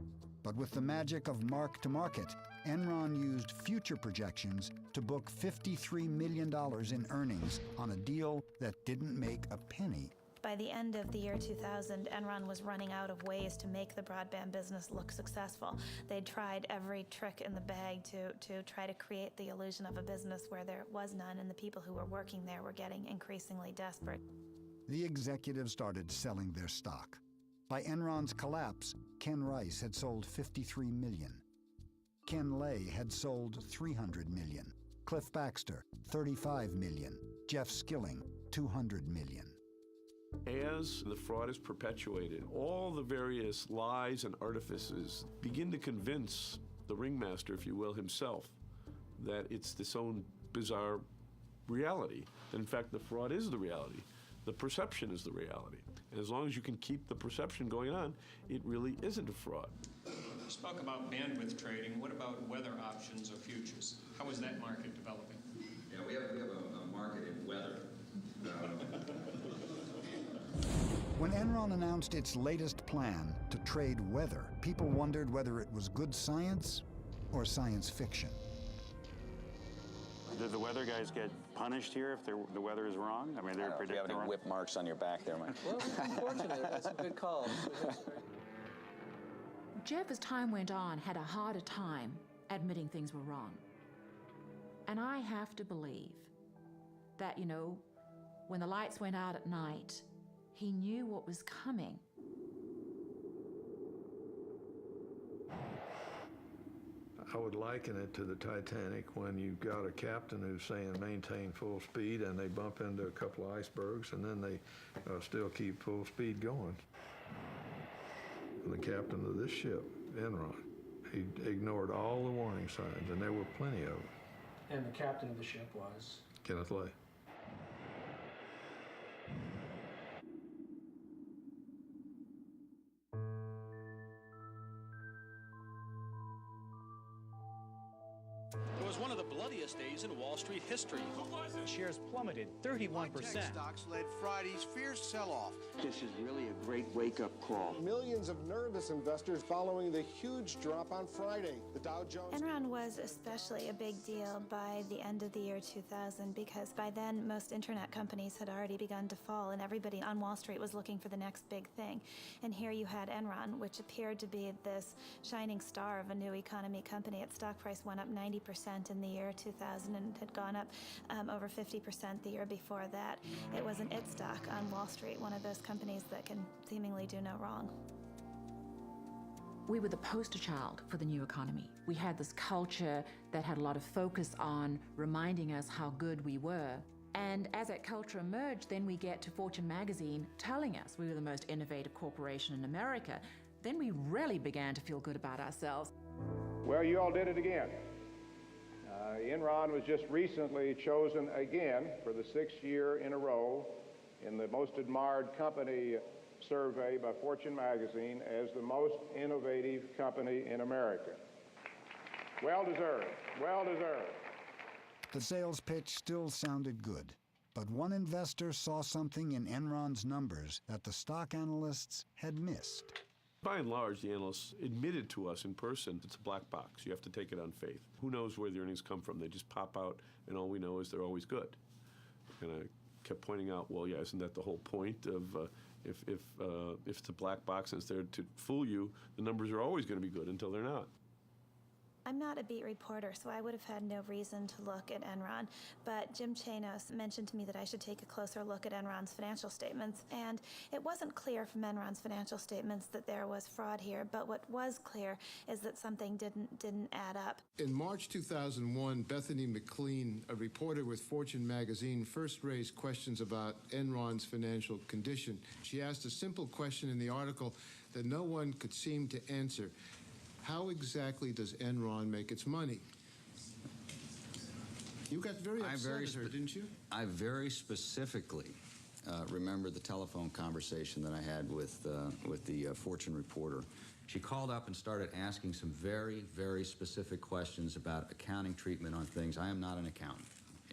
But with the magic of mark-to-market, Enron used future projections to book $53 million in earnings on a deal that didn't make a penny. By the end of the year 2000, Enron was running out of ways to make the broadband business look successful. They'd tried every trick in the bag to try to create the illusion of a business where there was none, and the people who were working there were getting increasingly desperate. The executives started selling their stock. By Enron's collapse, Ken Rice had sold $53 million. Ken Lay had sold $300 million. Cliff Baxter, $35 million. Jeff Skilling, $200 million. As the fraud is perpetuated, all the various lies and artifices begin to convince the ringmaster, if you will, himself, that it's this own bizarre reality. In fact, the fraud is the reality. The perception is the reality. And as long as you can keep the perception going on, it really isn't a fraud. You spoke about bandwidth trading. What about weather options or futures? How is that market developing? Yeah, we have a market in weather. When Enron announced its latest plan to trade weather, people wondered whether it was good science or science fiction. Did the weather guys get punished here if the weather is wrong? I mean, they're predicting. Do you have any whip marks on your back there, Mike? Well, unfortunately, that's a good call. Jeff, as time went on, had a harder time admitting things were wrong. And I have to believe that, when the lights went out at night, he knew what was coming. I would liken it to the Titanic when you've got a captain who's saying maintain full speed and they bump into a couple of icebergs and then they still keep full speed going. The captain of this ship, Enron, he ignored all the warning signs, and there were plenty of them. And the captain of the ship was? Kenneth Lay. It was one of the bloodiest days in Wall Street history. Shares plummeted 31%. Tech stocks led Friday's fierce sell-off. This is really a great wake-up call. Millions of nervous investors following the huge drop on Friday. The Dow Jones... Enron was especially a big deal by the end of the year 2000 because by then most internet companies had already begun to fall and everybody on Wall Street was looking for the next big thing. And here you had Enron, which appeared to be this shining star of a new economy company. Its stock price went up 90% in the year 2000 and had gone up over 50% the year before that. It was an it stock on Wall Street, one of those companies that can seemingly do no wrong. We were the poster child for the new economy. We had this culture that had a lot of focus on reminding us how good we were. And as that culture emerged, then we get to Fortune magazine telling us we were the most innovative corporation in America. Then we really began to feel good about ourselves. Well, you all did it again. Enron was just recently chosen again for the 6th year in a row in the most admired company survey by Fortune magazine as the most innovative company in America. Well deserved, well deserved. The sales pitch still sounded good, but one investor saw something in Enron's numbers that the stock analysts had missed. By and large, the analysts admitted to us in person it's a black box. You have to take it on faith. Who knows where the earnings come from? They just pop out, and all we know is they're always good. And I kept pointing out, well, yeah, isn't that the whole point of if it's a black box and it's there to fool you, the numbers are always going to be good until they're not. I'm not a beat reporter, so I would have had no reason to look at Enron, but Jim Chanos mentioned to me that I should take a closer look at Enron's financial statements, and it wasn't clear from Enron's financial statements that there was fraud here, but what was clear is that something didn't add up. In March 2001, Bethany McLean, a reporter with Fortune magazine, first raised questions about Enron's financial condition. She asked a simple question in the article that no one could seem to answer. How exactly does Enron make its money? You got very upset at her, didn't you? I very specifically remember the telephone conversation that I had with the Fortune reporter. She called up and started asking some very, very specific questions about accounting treatment on things. I am not an accountant,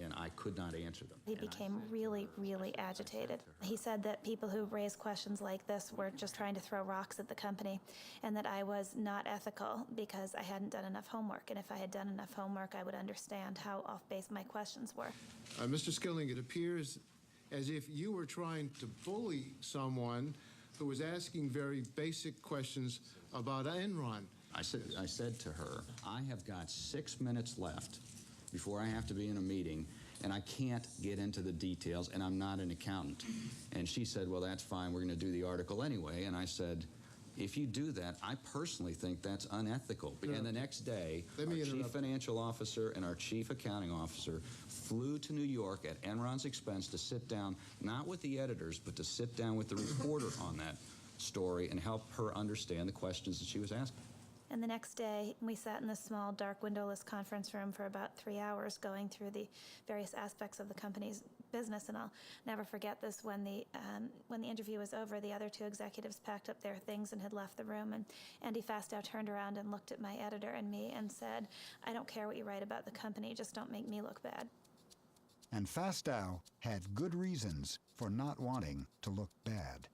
and I could not answer them. He became really, really agitated. He said that people who raised questions like this were just trying to throw rocks at the company, and that I was not ethical because I hadn't done enough homework. And if I had done enough homework, I would understand how off-base my questions were. Mr. Skilling, it appears as if you were trying to bully someone who was asking very basic questions about Enron. I said to her, I have got 6 minutes left before I have to be in a meeting, and I can't get into the details, and I'm not an accountant. And she said, well, that's fine, we're going to do the article anyway. And I said, if you do that, I personally think that's unethical. Yeah. And the next day, our chief financial officer and our chief accounting officer flew to New York at Enron's expense to sit down, not with the editors, but to sit down with the reporter on that story and help her understand the questions that she was asking. And the next day, we sat in this small, dark, windowless conference room for about 3 hours going through the various aspects of the company's business. And I'll never forget this. When the interview was over, the other two executives packed up their things and had left the room. And Andy Fastow turned around and looked at my editor and me and said, I don't care what you write about the company, just don't make me look bad. And Fastow had good reasons for not wanting to look bad.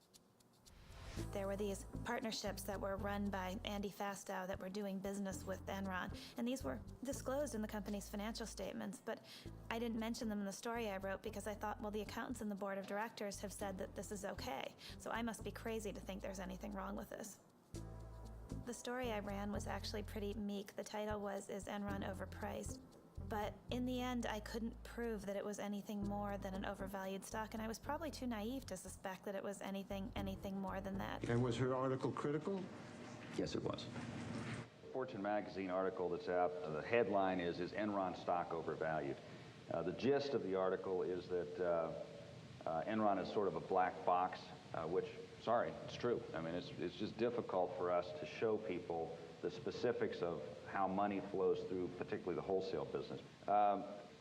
There were these partnerships that were run by Andy Fastow that were doing business with Enron, and these were disclosed in the company's financial statements, but I didn't mention them in the story I wrote because I thought, well, the accountants and the board of directors have said that this is okay, so I must be crazy to think there's anything wrong with this. The story I ran was actually pretty meek. The title was, Is Enron Overpriced? But in the end, I couldn't prove that it was anything more than an overvalued stock, and I was probably too naive to suspect that it was anything more than that. And was her article critical? Yes, it was. Fortune magazine article that's out, the headline is Enron stock overvalued? The gist of the article is that Enron is sort of a black box, which, sorry, it's true. I mean, it's just difficult for us to show people the specifics of how money flows through, particularly the wholesale business.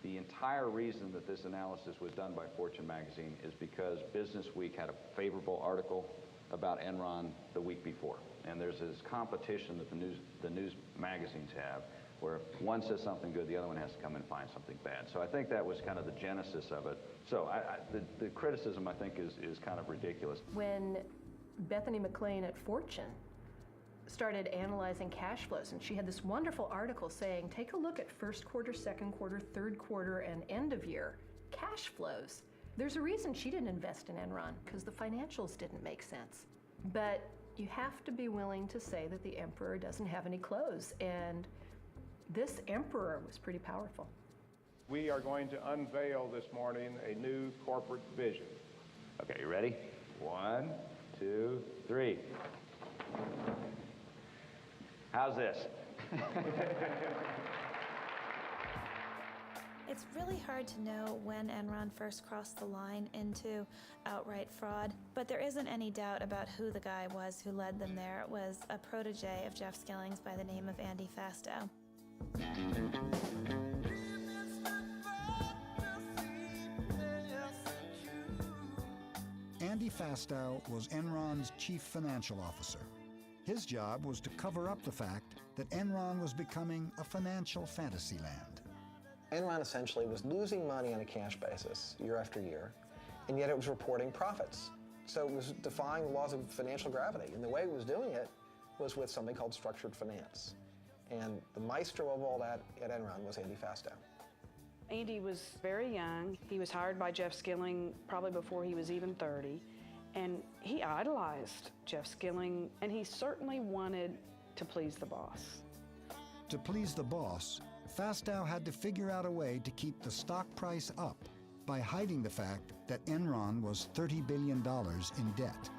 The entire reason that this analysis was done by Fortune magazine is because Business Week had a favorable article about Enron the week before. And there's this competition that the news magazines have, where one says something good, the other one has to come and find something bad. So I think that was kind of the genesis of it. So the criticism, I think, is kind of ridiculous. When Bethany McLean at Fortune started analyzing cash flows, and she had this wonderful article saying, take a look at first quarter, second quarter, third quarter, and end of year cash flows. There's a reason she didn't invest in Enron, because the financials didn't make sense. But you have to be willing to say that the emperor doesn't have any clothes, and this emperor was pretty powerful. We are going to unveil this morning a new corporate vision. Okay, you ready? 1, 2, 3. How's this? It's really hard to know when Enron first crossed the line into outright fraud, but there isn't any doubt about who the guy was who led them there. It was a protege of Jeff Skilling's by the name of Andy Fastow. Andy Fastow was Enron's chief financial officer. His job was to cover up the fact that Enron was becoming a financial fantasy land. Enron essentially was losing money on a cash basis year after year, and yet it was reporting profits. So it was defying the laws of financial gravity, and the way it was doing it was with something called structured finance. And the maestro of all that at Enron was Andy Fastow. Andy was very young. He was hired by Jeff Skilling probably before he was even 30, and he idolized Jeff Skilling, and he certainly wanted to please the boss. To please the boss, Fastow had to figure out a way to keep the stock price up by hiding the fact that Enron was $30 billion in debt.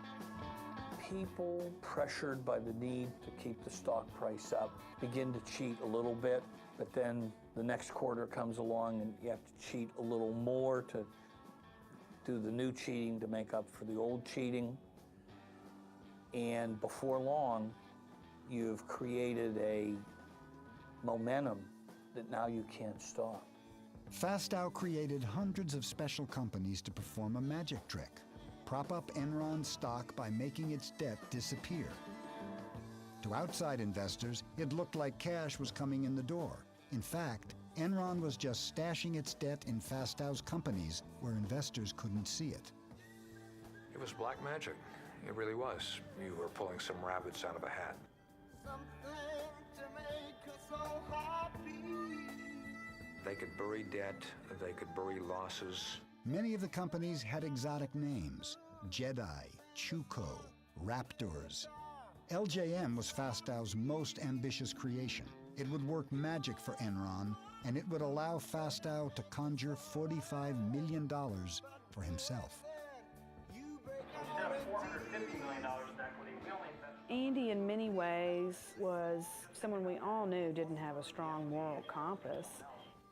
People pressured by the need to keep the stock price up begin to cheat a little bit, but then the next quarter comes along and you have to cheat a little more to do the new cheating to make up for the old cheating. And before long, you've created a momentum that now you can't stop. Fastow created hundreds of special companies to perform a magic trick, prop up Enron's stock by making its debt disappear. To outside investors, it looked like cash was coming in the door. In fact, Enron was just stashing its debt in Fastow's companies where investors couldn't see it. It was black magic. It really was. You were pulling some rabbits out of a hat. They could bury debt, they could bury losses. Many of the companies had exotic names: Jedi, Chuko, Raptors. LJM was Fastow's most ambitious creation. It would work magic for Enron, and it would allow Fastow to conjure $45 million for himself. Andy, in many ways, was someone we all knew didn't have a strong moral compass.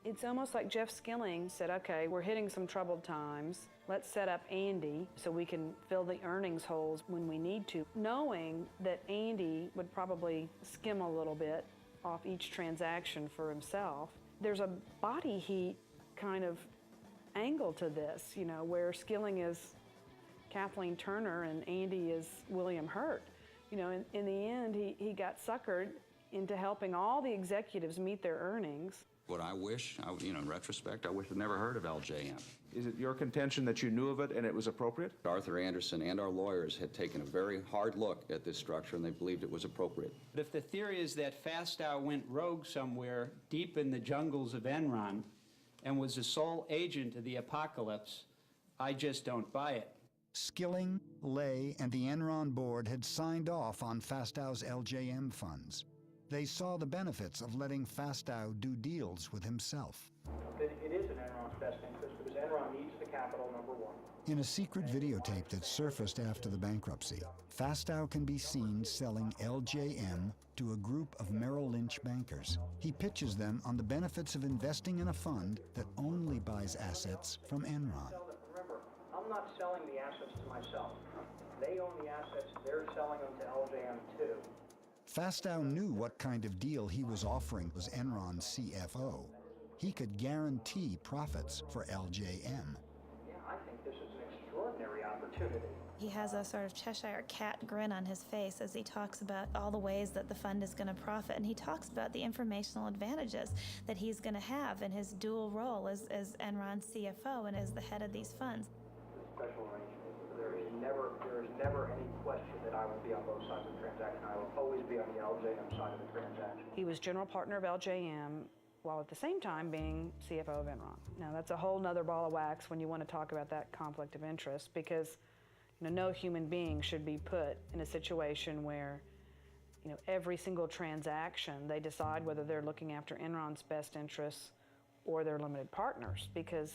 It's almost like Jeff Skilling said, okay, we're hitting some troubled times. Let's set up Andy so we can fill the earnings holes when we need to, knowing that Andy would probably skim a little bit off each transaction for himself. There's a body heat kind of angle to this, you know, where Skilling is Kathleen Turner and Andy is William Hurt. You know, in the end, he got suckered into helping all the executives meet their earnings. What I wish, in retrospect, I wish I'd never heard of LJM. Is it your contention that you knew of it and it was appropriate? Arthur Anderson and our lawyers had taken a very hard look at this structure and they believed it was appropriate. But if the theory is that Fastow went rogue somewhere deep in the jungles of Enron and was the sole agent of the apocalypse, I just don't buy it. Skilling, Lay, and the Enron board had signed off on Fastow's LJM funds. They saw the benefits of letting Fastow do deals with himself. It is in Enron's best interest because Enron needs the capital, number one. In a secret videotape that surfaced after the bankruptcy, Fastow can be seen selling LJM to a group of Merrill Lynch bankers. He pitches them on the benefits of investing in a fund that only buys assets from Enron. Remember, I'm not selling the assets to myself. They own the assets, they're selling them to LJM too. Fastow knew what kind of deal he was offering as Enron's CFO. He could guarantee profits for LJM. Yeah, I think this is an extraordinary opportunity. He has a sort of Cheshire cat grin on his face as he talks about all the ways that the fund is going to profit, and he talks about the informational advantages that he's going to have in his dual role as Enron's CFO and as the head of these funds. Special arrangement. There is never any question that I will be on both sides of the transaction. I will always be on the LJM side of the transaction. He was general partner of LJM while at the same time being CFO of Enron. Now that's a whole nother ball of wax when you want to talk about that conflict of interest, because no human being should be put in a situation where every single transaction they decide whether they're looking after Enron's best interests or their limited partners, because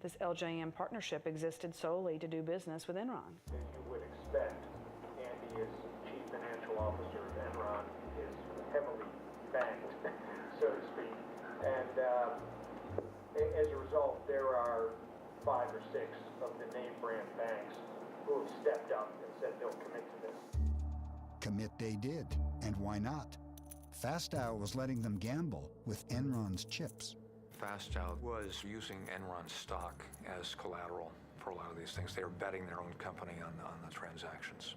this LJM partnership existed solely to do business with Enron. You would expect Andy, as Chief Financial Officer of Enron, is as a result, there are 5 or 6 of the name brand banks who have stepped up and said they'll commit to this. Commit they did, and why not? Fastow was letting them gamble with Enron's chips. Fastow was using Enron stock as collateral for a lot of these things. They were betting their own company on the transactions.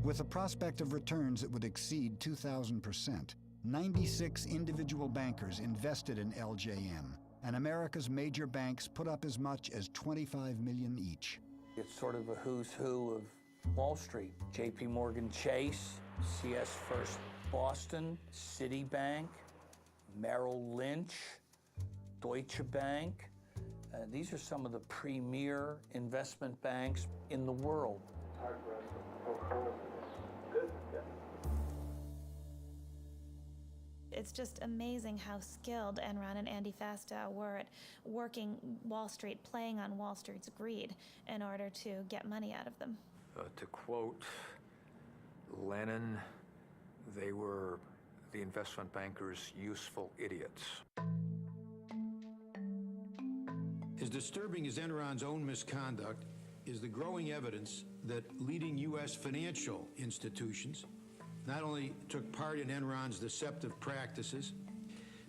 With a prospect of returns that would exceed 2,000%, 96 individual bankers invested in LJM, and America's major banks put up as much as $25 million each. It's sort of a who's who of Wall Street. J.P. Morgan Chase, CS First Boston, Citibank, Merrill Lynch, Deutsche Bank. These are some of the premier investment banks in the world. It's hard for us to poke holes in this business. It's just amazing how skilled Enron and Andy Fastow were at working Wall Street, playing on Wall Street's greed in order to get money out of them. To quote Lenin, they were the investment bankers' useful idiots. As disturbing as Enron's own misconduct is the growing evidence that leading U.S. financial institutions not only took part in Enron's deceptive practices,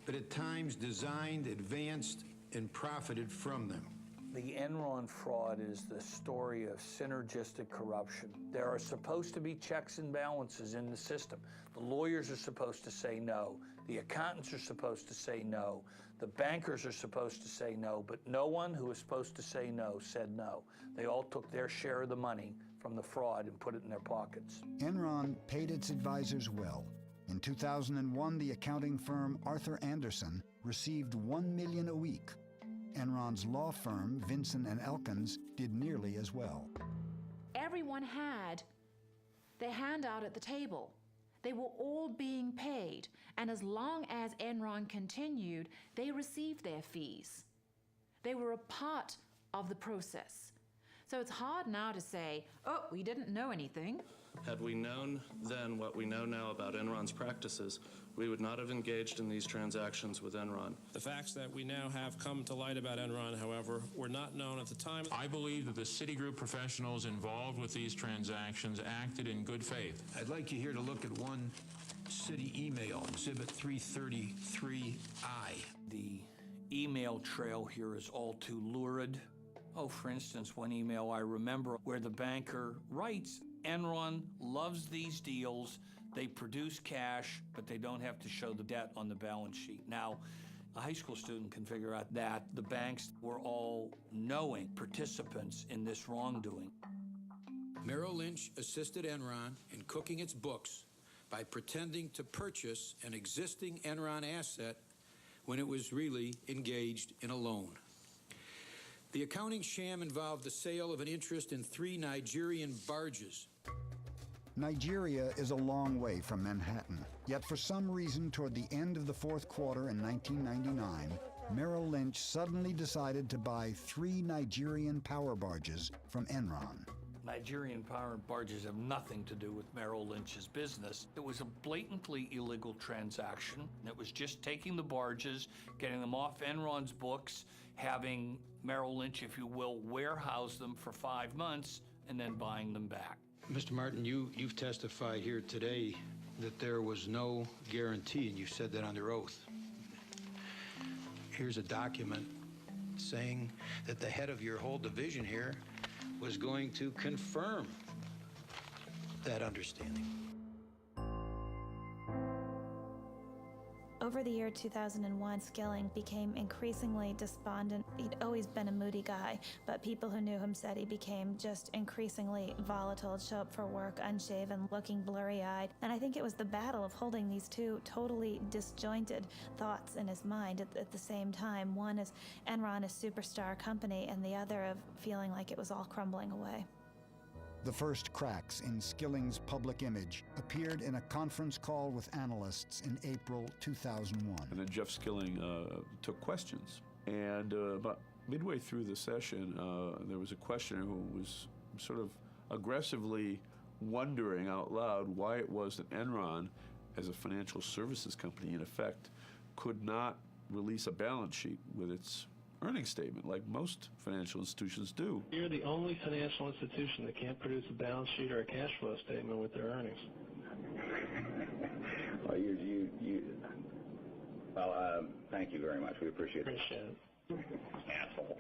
but at times designed, advanced, and profited from them. The Enron fraud is the story of synergistic corruption. There are supposed to be checks and balances in the system. The lawyers are supposed to say no. The accountants are supposed to say no. The bankers are supposed to say no, but no one who was supposed to say no said no. They all took their share of the money from the fraud and put it in their pockets. Enron paid its advisors well. In 2001, the accounting firm Arthur Andersen received $1 million a week. Enron's law firm, Vinson & Elkins, did nearly as well. Everyone had their hand out at the table. They were all being paid, and as long as Enron continued, they received their fees. They were a part of the process. So it's hard now to say, oh, we didn't know anything. Had we known then what we know now about Enron's practices, we would not have engaged in these transactions with Enron. The facts that we now have come to light about Enron, however, were not known at the time. I believe that the Citigroup professionals involved with these transactions acted in good faith. I'd like you here to look at one Citi email, Exhibit 333I. The email trail here is all too lurid. Oh, for instance, one email I remember where the banker writes, Enron loves these deals. They produce cash, but they don't have to show the debt on the balance sheet. Now, a high school student can figure out that the banks were all knowing participants in this wrongdoing. Merrill Lynch assisted Enron in cooking its books by pretending to purchase an existing Enron asset when it was really engaged in a loan. The accounting sham involved the sale of an interest in 3 Nigerian barges. Nigeria is a long way from Manhattan, yet for some reason toward the end of the fourth quarter in 1999, Merrill Lynch suddenly decided to buy 3 Nigerian power barges from Enron. Nigerian power barges have nothing to do with Merrill Lynch's business. It was a blatantly illegal transaction. It was just taking the barges, getting them off Enron's books, having Merrill Lynch, if you will, warehouse them for 5 months, and then buying them back. Mr. Martin, you've testified here today that there was no guarantee, and you said that under oath. Here's a document saying that the head of your whole division here was going to confirm that understanding. Over the year 2001, Skilling became increasingly despondent. He'd always been a moody guy, but people who knew him said he became just increasingly volatile. He'd show up for work unshaven, looking blurry-eyed. And I think it was the battle of holding these two totally disjointed thoughts in his mind at the same time. One is Enron, a superstar company, and the other of feeling like it was all crumbling away. The first cracks in Skilling's public image appeared in a conference call with analysts in April 2001. And then Jeff Skilling took questions. And about midway through the session, there was a questioner who was sort of aggressively wondering out loud why it was that Enron, as a financial services company in effect, could not release a balance sheet with its earnings statement like most financial institutions do. You're the only financial institution that can't produce a balance sheet or a cash flow statement with their earnings. Well, thank you very much. We appreciate it. Appreciate it. Asshole.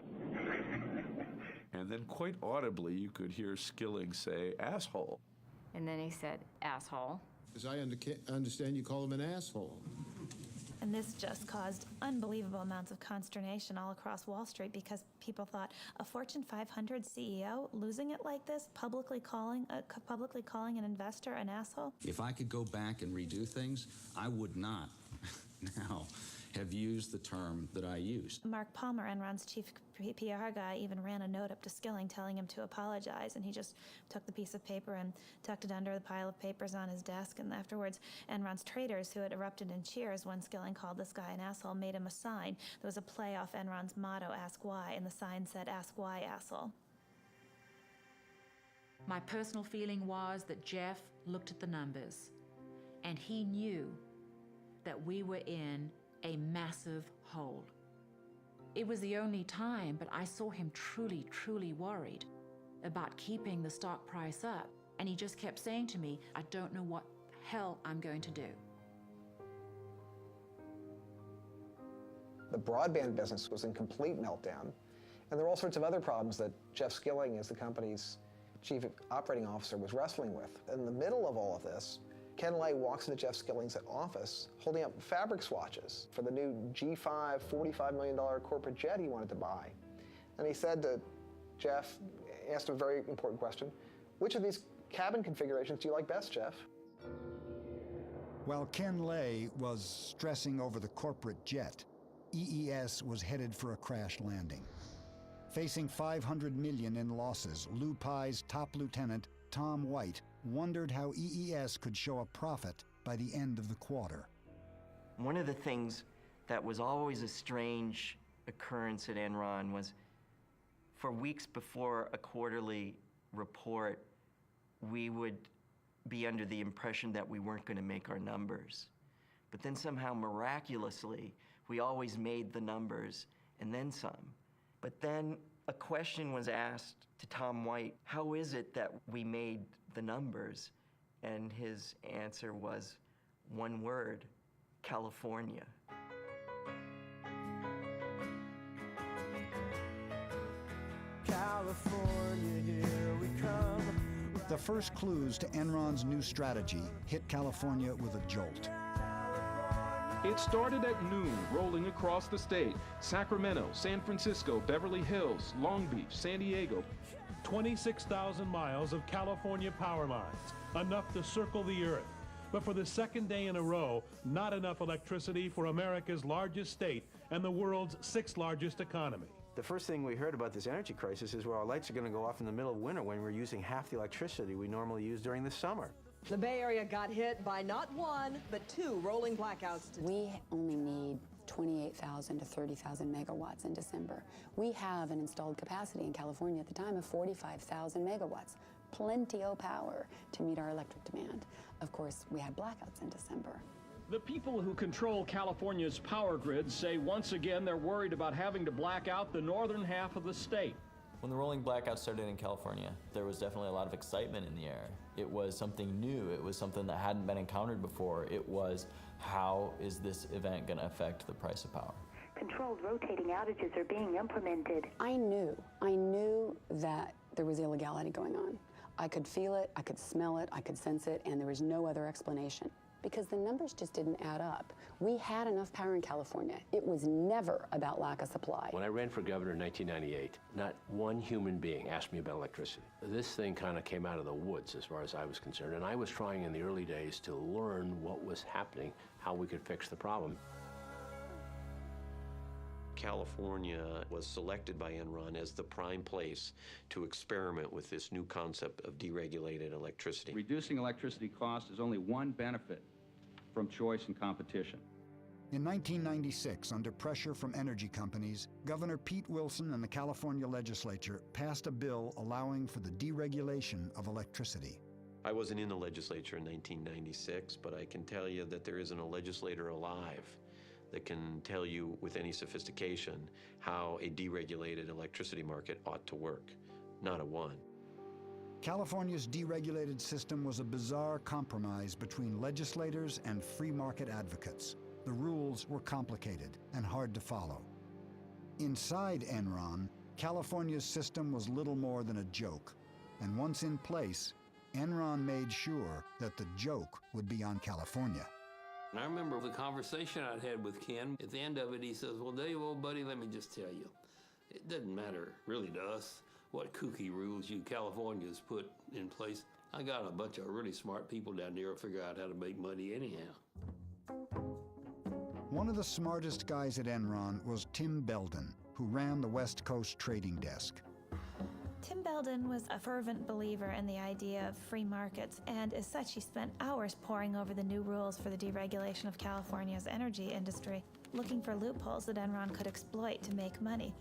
And then quite audibly, you could hear Skilling say, asshole. And then he said, asshole. As I understand, you call him an asshole. And this just caused unbelievable amounts of consternation all across Wall Street because people thought a Fortune 500 CEO losing it like this, publicly calling an investor an asshole. If I could go back and redo things, I would not now have used the term that I used. Mark Palmer, Enron's chief PR guy, even ran a note up to Skilling telling him to apologize, and he just took the piece of paper and tucked it under the pile of papers on his desk. And afterwards, Enron's traders, who had erupted in cheers when Skilling called this guy an asshole, made him a sign. There was a play off Enron's motto, Ask Why, and the sign said, Ask Why, asshole. My personal feeling was that Jeff looked at the numbers, and he knew that we were in a massive hole. It was the only time, but I saw him truly, truly worried about keeping the stock price up. And he just kept saying to me, I don't know what the hell I'm going to do. The broadband business was in complete meltdown. And there were all sorts of other problems that Jeff Skilling, as the company's chief operating officer, was wrestling with. In the middle of all of this, Ken Lay walks into Jeff Skilling's office holding up fabric swatches for the new G5 $45 million corporate jet he wanted to buy. And he said to Jeff, asked him a very important question, which of these cabin configurations do you like best, Jeff? While Ken Lay was stressing over the corporate jet, EES was headed for a crash landing. Facing $500 million in losses, Lou Pye's top lieutenant, Tom White, wondered how EES could show a profit by the end of the quarter. One of the things that was always a strange occurrence at Enron was for weeks before a quarterly report, we would be under the impression that we weren't going to make our numbers. But then somehow, miraculously, we always made the numbers and then some. But then a question was asked to Tom White, how is it that we made the numbers? And his answer was one word, California. California, here we come. The first clues to Enron's new strategy hit California with a jolt. It started at noon, rolling across the state. Sacramento, San Francisco, Beverly Hills, Long Beach, San Diego. 26,000 miles of California power lines, enough to circle the earth. But for the second day in a row, not enough electricity for America's largest state and the world's sixth largest economy. The first thing we heard about this energy crisis is, well, our lights are going to go off in the middle of winter when we're using half the electricity we normally use during the summer. The Bay Area got hit by not one, but two rolling blackouts today. We only need 28,000 to 30,000 megawatts in December. We have an installed capacity in California at the time of 45,000 megawatts. Plenty of power to meet our electric demand. Of course, we had blackouts in December. The people who control California's power grid say once again they're worried about having to black out the northern half of the state. When the rolling blackouts started in California, there was definitely a lot of excitement in the air. It was something new. It was something that hadn't been encountered before. It was, how is this event going to affect the price of power? Controlled rotating outages are being implemented. I knew that there was illegality going on. I could feel it, I could smell it, I could sense it, and there was no other explanation. Because the numbers just didn't add up. We had enough power in California. It was never about lack of supply. When I ran for governor in 1998, not one human being asked me about electricity. This thing kind of came out of the woods as far as I was concerned, and I was trying in the early days to learn what was happening, how we could fix the problem. California was selected by Enron as the prime place to experiment with this new concept of deregulated electricity. Reducing electricity costs is only one benefit from choice and competition. In 1996, under pressure from energy companies, Governor Pete Wilson and the California legislature passed a bill allowing for the deregulation of electricity. I wasn't in the legislature in 1996, but I can tell you that there isn't a legislator alive that can tell you with any sophistication how a deregulated electricity market ought to work. Not a one. California's deregulated system was a bizarre compromise between legislators and free market advocates. The rules were complicated and hard to follow. Inside Enron, California's system was little more than a joke. And once in place, Enron made sure that the joke would be on California. And I remember the conversation I'd had with Ken. At the end of it, he says, well, Dave, old buddy, let me just tell you, it doesn't matter really to us what kooky rules you Californians put in place. I got a bunch of really smart people down there who figure out how to make money anyhow. One of the smartest guys at Enron was Tim Belden, who ran the West Coast trading desk. Tim Belden was a fervent believer in the idea of free markets, and as such, he spent hours poring over the new rules for the deregulation of California's energy industry, looking for loopholes that Enron could exploit to make money.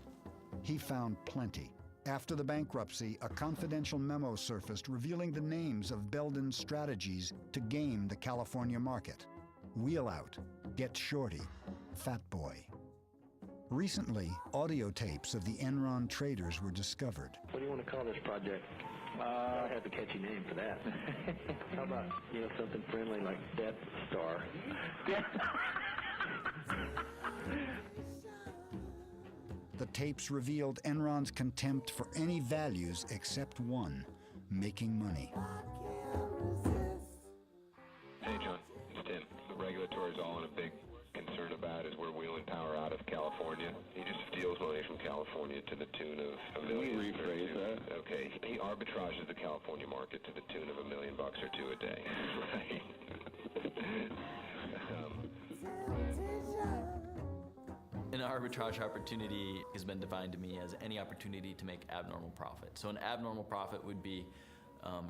He found plenty. After the bankruptcy, a confidential memo surfaced revealing the names of Belden's strategies to game the California market. Wheel Out, Get Shorty, Fat Boy. Recently, audio tapes of the Enron traders were discovered. What do you want to call this project? I have a catchy name for that. How about, something friendly like Death Star? The tapes revealed Enron's contempt for any values except one, making money. Hey, John, it's Tim. The regulatory is all in a big concern about is we're wheeling power out of California. He just steals money from California to the tune of $1 million. Can we rephrase that? Okay. He arbitrages the California market to the tune of $1 million or two a day. Right. An arbitrage opportunity has been defined to me as any opportunity to make abnormal profit. So an abnormal profit would be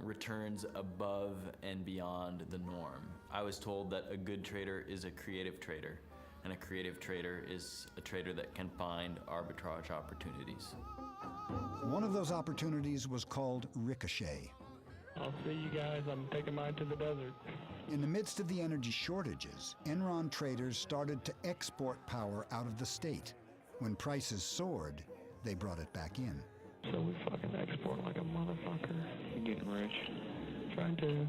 returns above and beyond the norm. I was told that a good trader is a creative trader, and a creative trader is a trader that can find arbitrage opportunities. One of those opportunities was called Ricochet. I'll see you guys. I'm taking mine to the desert. In the midst of the energy shortages, Enron traders started to export power out of the state. When prices soared, they brought it back in. So we fucking export like a motherfucker. You're getting rich. Trying to.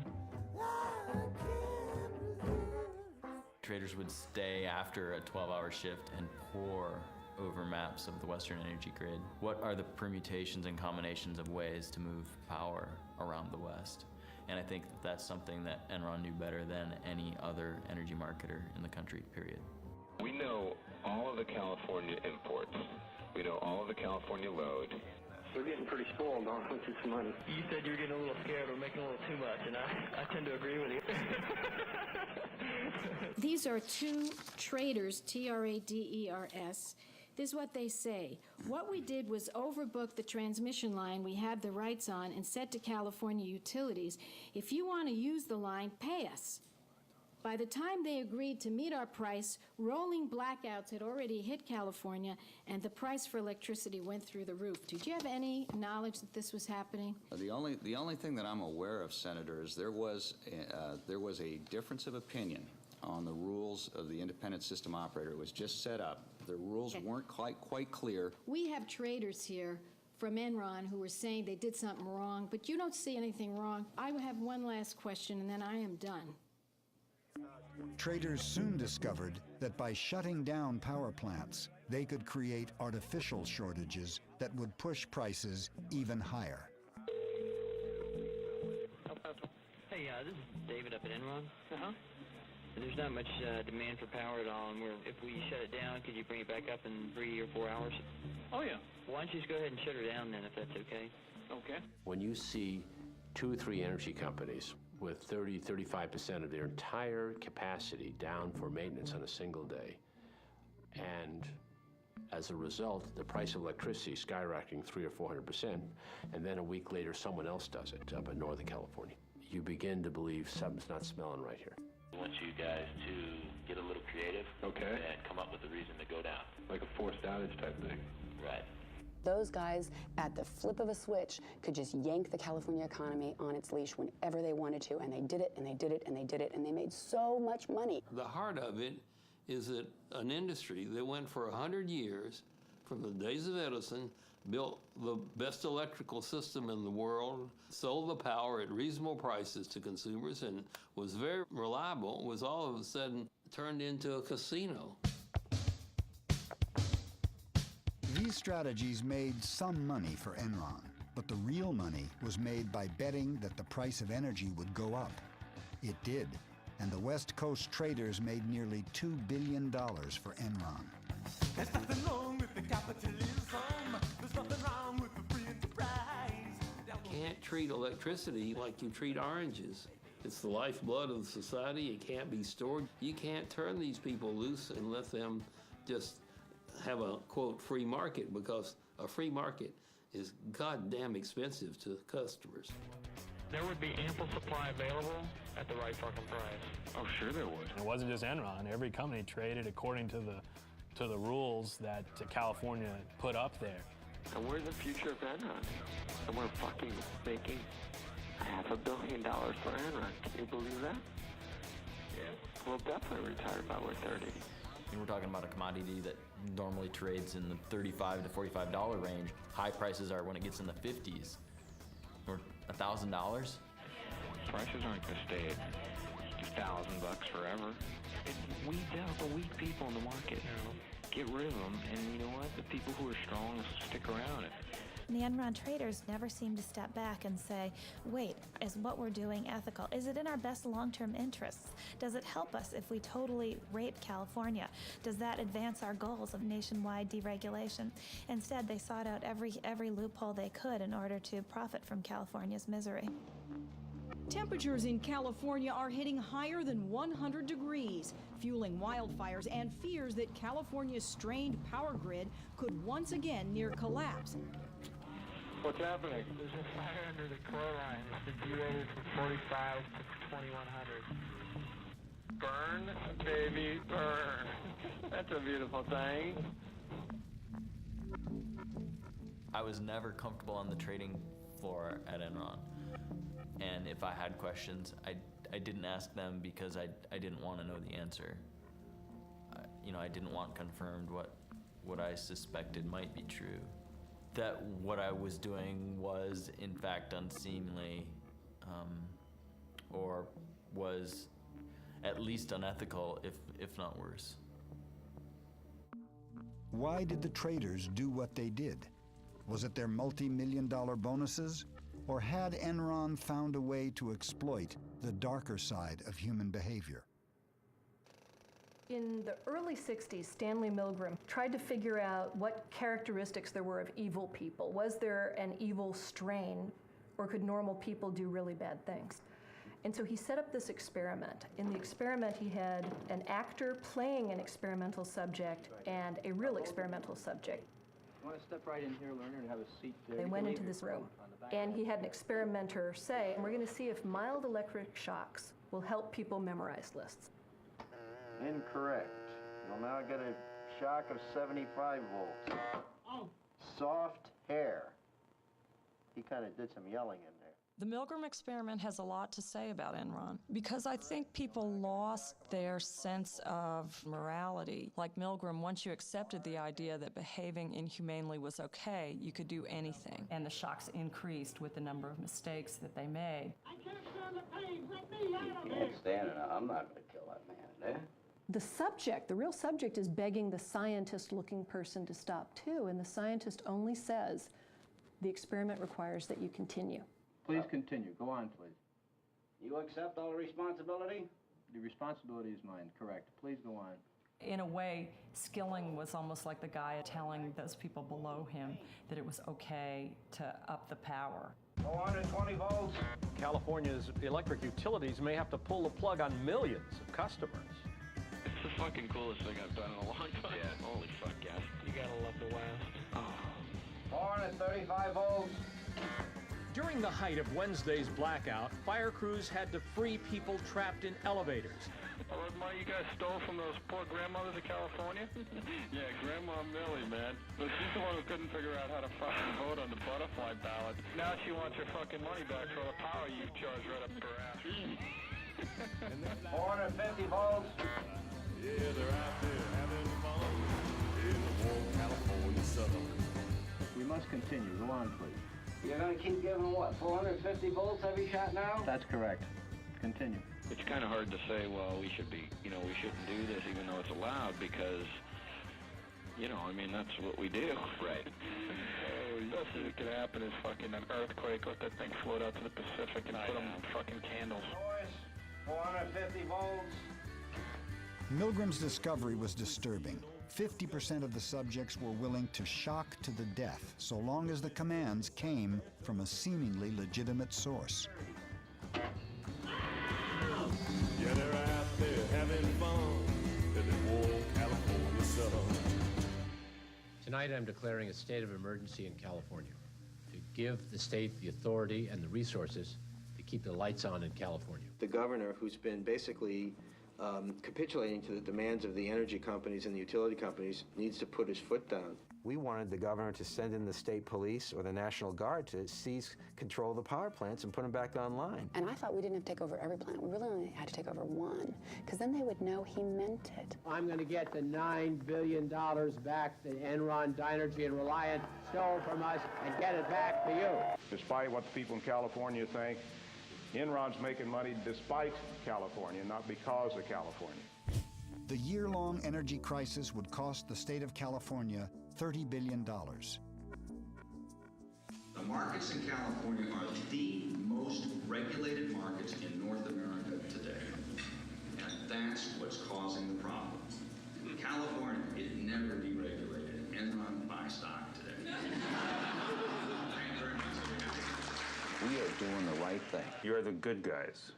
Traders would stay after a 12-hour shift and pore over maps of the Western energy grid. What are the permutations and combinations of ways to move power around the West? And I think that that's something that Enron knew better than any other energy marketer in the country, period. We know all of the California imports. We know all of the California load. We're getting pretty spoiled on with this money. You said you were getting a little scared. We're making a little too much, and I tend to agree with you. These are two traders, Traders. This is what they say. What we did was overbook the transmission line we have the rights on and said to California utilities, if you want to use the line, pay us. By the time they agreed to meet our price, rolling blackouts had already hit California, and the price for electricity went through the roof. Did you have any knowledge that this was happening? The only thing that I'm aware of, Senator, is there was a difference of opinion on the rules of the independent system operator. It was just set up. The rules weren't quite clear. We have traders here from Enron who were saying they did something wrong, but you don't see anything wrong. I have one last question, and then I am done. Traders soon discovered that by shutting down power plants, they could create artificial shortages that would push prices even higher. Hey, this is David up at Enron. There's not much demand for power at all, and if we shut it down, could you bring it back up in 3 or 4 hours? Oh, yeah. Why don't you just go ahead and shut her down then, if that's okay? Okay. When you see 2 or 3 energy companies with 30-35% of their entire capacity down for maintenance on a single day, and as a result, the price of electricity skyrocketing 300 or 400%, and then a week later someone else does it up in Northern California, you begin to believe something's not smelling right here. I want you guys to get a little creative and come up with a reason to go down. Like a forced outage type thing. Right. Those guys, at the flip of a switch, could just yank the California economy on its leash whenever they wanted to, and they did it, and they did it, and they did it, and they made so much money. The heart of it is that an industry that went for 100 years, from the days of Edison, built the best electrical system in the world, sold the power at reasonable prices to consumers, and was very reliable, was all of a sudden turned into a casino. These strategies made some money for Enron, but the real money was made by betting that the price of energy would go up. It did, and the West Coast traders made nearly $2 billion for Enron. There's nothing wrong with the capitalism. There's nothing wrong with the free enterprise. You can't treat electricity like you treat oranges. It's the lifeblood of the society. It can't be stored. You can't turn these people loose and let them just have a, quote, free market, because a free market is goddamn expensive to customers. There would be ample supply available at the right fucking price. Oh, sure there would. It wasn't just Enron. Every company traded according to the rules that California put up there. And we're the future of Enron. And we're fucking making $500 million for Enron. Can you believe that? Yeah. We'll definitely retire by we're 30. We're talking about a commodity that normally trades in the $35 to $45 range. High prices are when it gets in the 50s or $1,000. Prices aren't going to stay at $1,000 forever. It weeds out the weak people in the market. Get rid of them, and you know what? The people who are strong will stick around. The Enron traders never seem to step back and say, wait, is what we're doing ethical? Is it in our best long-term interests? Does it help us if we totally rape California? Does that advance our goals of nationwide deregulation? Instead, they sought out every loophole they could in order to profit from California's misery. Temperatures in California are hitting higher than 100 degrees, fueling wildfires and fears that California's strained power grid could once again near collapse. What's happening? There's a fire under the core line. It's been derated from 45 to 2100. Burn, baby, burn. That's a beautiful thing. I was never comfortable on the trading floor at Enron. And if I had questions, I didn't ask them because I didn't want to know the answer. I didn't want confirmed what I suspected might be true. That what I was doing was, in fact, unseemly, or was at least unethical, if not worse. Why did the traders do what they did? Was it their multi-million-dollar bonuses? Or had Enron found a way to exploit the darker side of human behavior? In the early 60s, Stanley Milgram tried to figure out what characteristics there were of evil people. Was there an evil strain, or could normal people do really bad things? And so he set up this experiment. In the experiment, he had an actor playing an experimental subject and a real experimental subject. You want to step right in here, learner, and have a seat there. They went into this room, and he had an experimenter say, we're going to see if mild electric shocks will help people memorize lists. Incorrect. You'll now get a shock of 75 volts. Oh. Soft hair. He kind of did some yelling in there. The Milgram experiment has a lot to say about Enron, because I think people lost their sense of morality. Like Milgram, once you accepted the idea that behaving inhumanely was okay, you could do anything. And the shocks increased with the number of mistakes that they made. I can't stand the pain. Let me out of here. Stand it. I'm not going to kill that man, eh? The subject, the real subject, is begging the scientist-looking person to stop too, and the scientist only says, the experiment requires that you continue. Please continue. Go on, please. You accept all the responsibility? The responsibility is mine, correct. Please go on. In a way, Skilling was almost like the guy telling those people below him that it was okay to up the power. 420 volts. California's electric utilities may have to pull the plug on millions of customers. It's the fucking coolest thing I've done in a long time. Yeah. Holy fuck, yeah. You gotta love the West. 435 volts. During the height of Wednesday's blackout, fire crews had to free people trapped in elevators. What money you guys stole from those poor grandmothers of California? Yeah, Grandma Millie, man. But she's the one who couldn't figure out how to fucking vote on the butterfly ballot. Now she wants her fucking money back for the power you charged right up her ass. 450 volts. Yeah, they're out there having fun in the warm California sun. We must continue. Go on, please. You're going to keep giving what, 450 volts every shot now? That's correct. Continue. It's kind of hard to say, well, we shouldn't do this even though it's allowed because, I mean, that's what we do. Right. The best that could happen is fucking an earthquake, let that thing float out to the Pacific and put them fucking candles. Boys, 450 volts. Milgram's discovery was disturbing. 50% of the subjects were willing to shock to the death, so long as the commands came from a seemingly legitimate source. Yeah, they're out there having fun in the warm California sun. Tonight I'm declaring a state of emergency in California to give the state the authority and the resources to keep the lights on in California. The governor, who's been basically capitulating to the demands of the energy companies and the utility companies, needs to put his foot down. We wanted the governor to send in the state police or the National Guard to seize control of the power plants and put them back online. And I thought we didn't have to take over every plant. We really only had to take over one, because then they would know he meant it. I'm going to get the $9 billion back that Enron, Dynergy, and Reliant stole from us and get it back to you. Despite what the people in California think, Enron's making money despite California, not because of California. The year-long energy crisis would cost the state of California $30 billion. The markets in California are the most regulated markets in North America today. And that's what's causing the problem. California is never deregulated. Enron buy stock today. Thank you very much. We are doing the right thing. You're the good guys.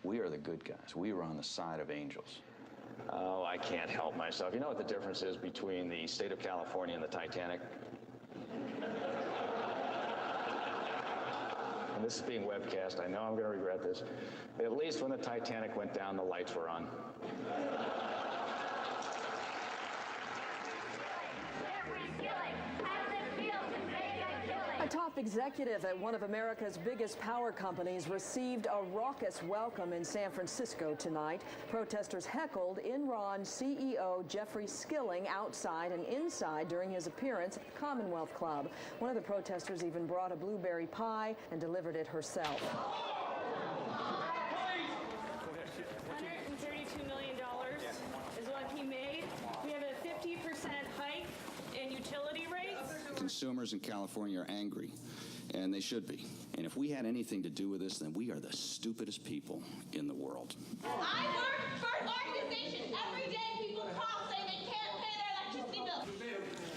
We are the good guys. We are on the side of angels. Oh, I can't help myself. You know what the difference is between the state of California and the Titanic? And this is being webcast. I know I'm going to regret this. At least when the Titanic went down, the lights were on. A top executive at one of America's biggest power companies received a raucous welcome in San Francisco tonight. Protesters heckled Enron CEO Jeffrey Skilling outside and inside during his appearance at the Commonwealth Club. One of the protesters even brought a blueberry pie and delivered it herself. $132 million is what he made. We have a 50% hike in utility rates. Consumers in California are angry, and they should be. And if we had anything to do with this, then we are the stupidest people in the world. I work for an organization. Every day people call saying they can't pay their electricity bill.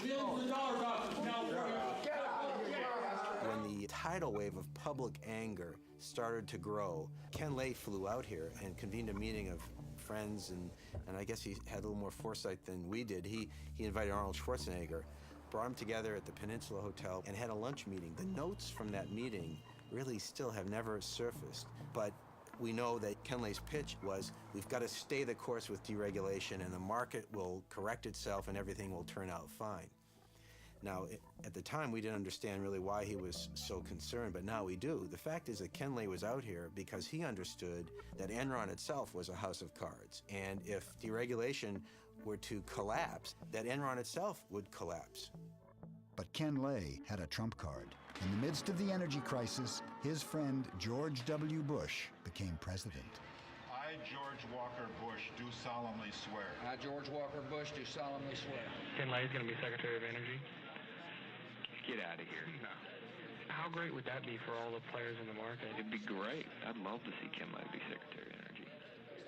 Millions of dollars off of California. When the tidal wave of public anger started to grow, Ken Lay flew out here and convened a meeting of friends, and I guess he had a little more foresight than we did. He invited Arnold Schwarzenegger, brought them together at the Peninsula Hotel, and had a lunch meeting. The notes from that meeting really still have never surfaced, but we know that Ken Lay's pitch was, we've got to stay the course with deregulation, and the market will correct itself and everything will turn out fine. Now, at the time, we didn't understand really why he was so concerned, but now we do. The fact is that Ken Lay was out here because he understood that Enron itself was a house of cards, and if deregulation were to collapse, that Enron itself would collapse. But Ken Lay had a trump card. In the midst of the energy crisis, his friend George W. Bush became president. I, George Walker Bush, do solemnly swear. I, George Walker Bush, do solemnly swear. Ken Lay's going to be Secretary of Energy. Get out of here. No. How great would that be for all the players in the market? It'd be great. I'd love to see Ken Lay be Secretary of Energy.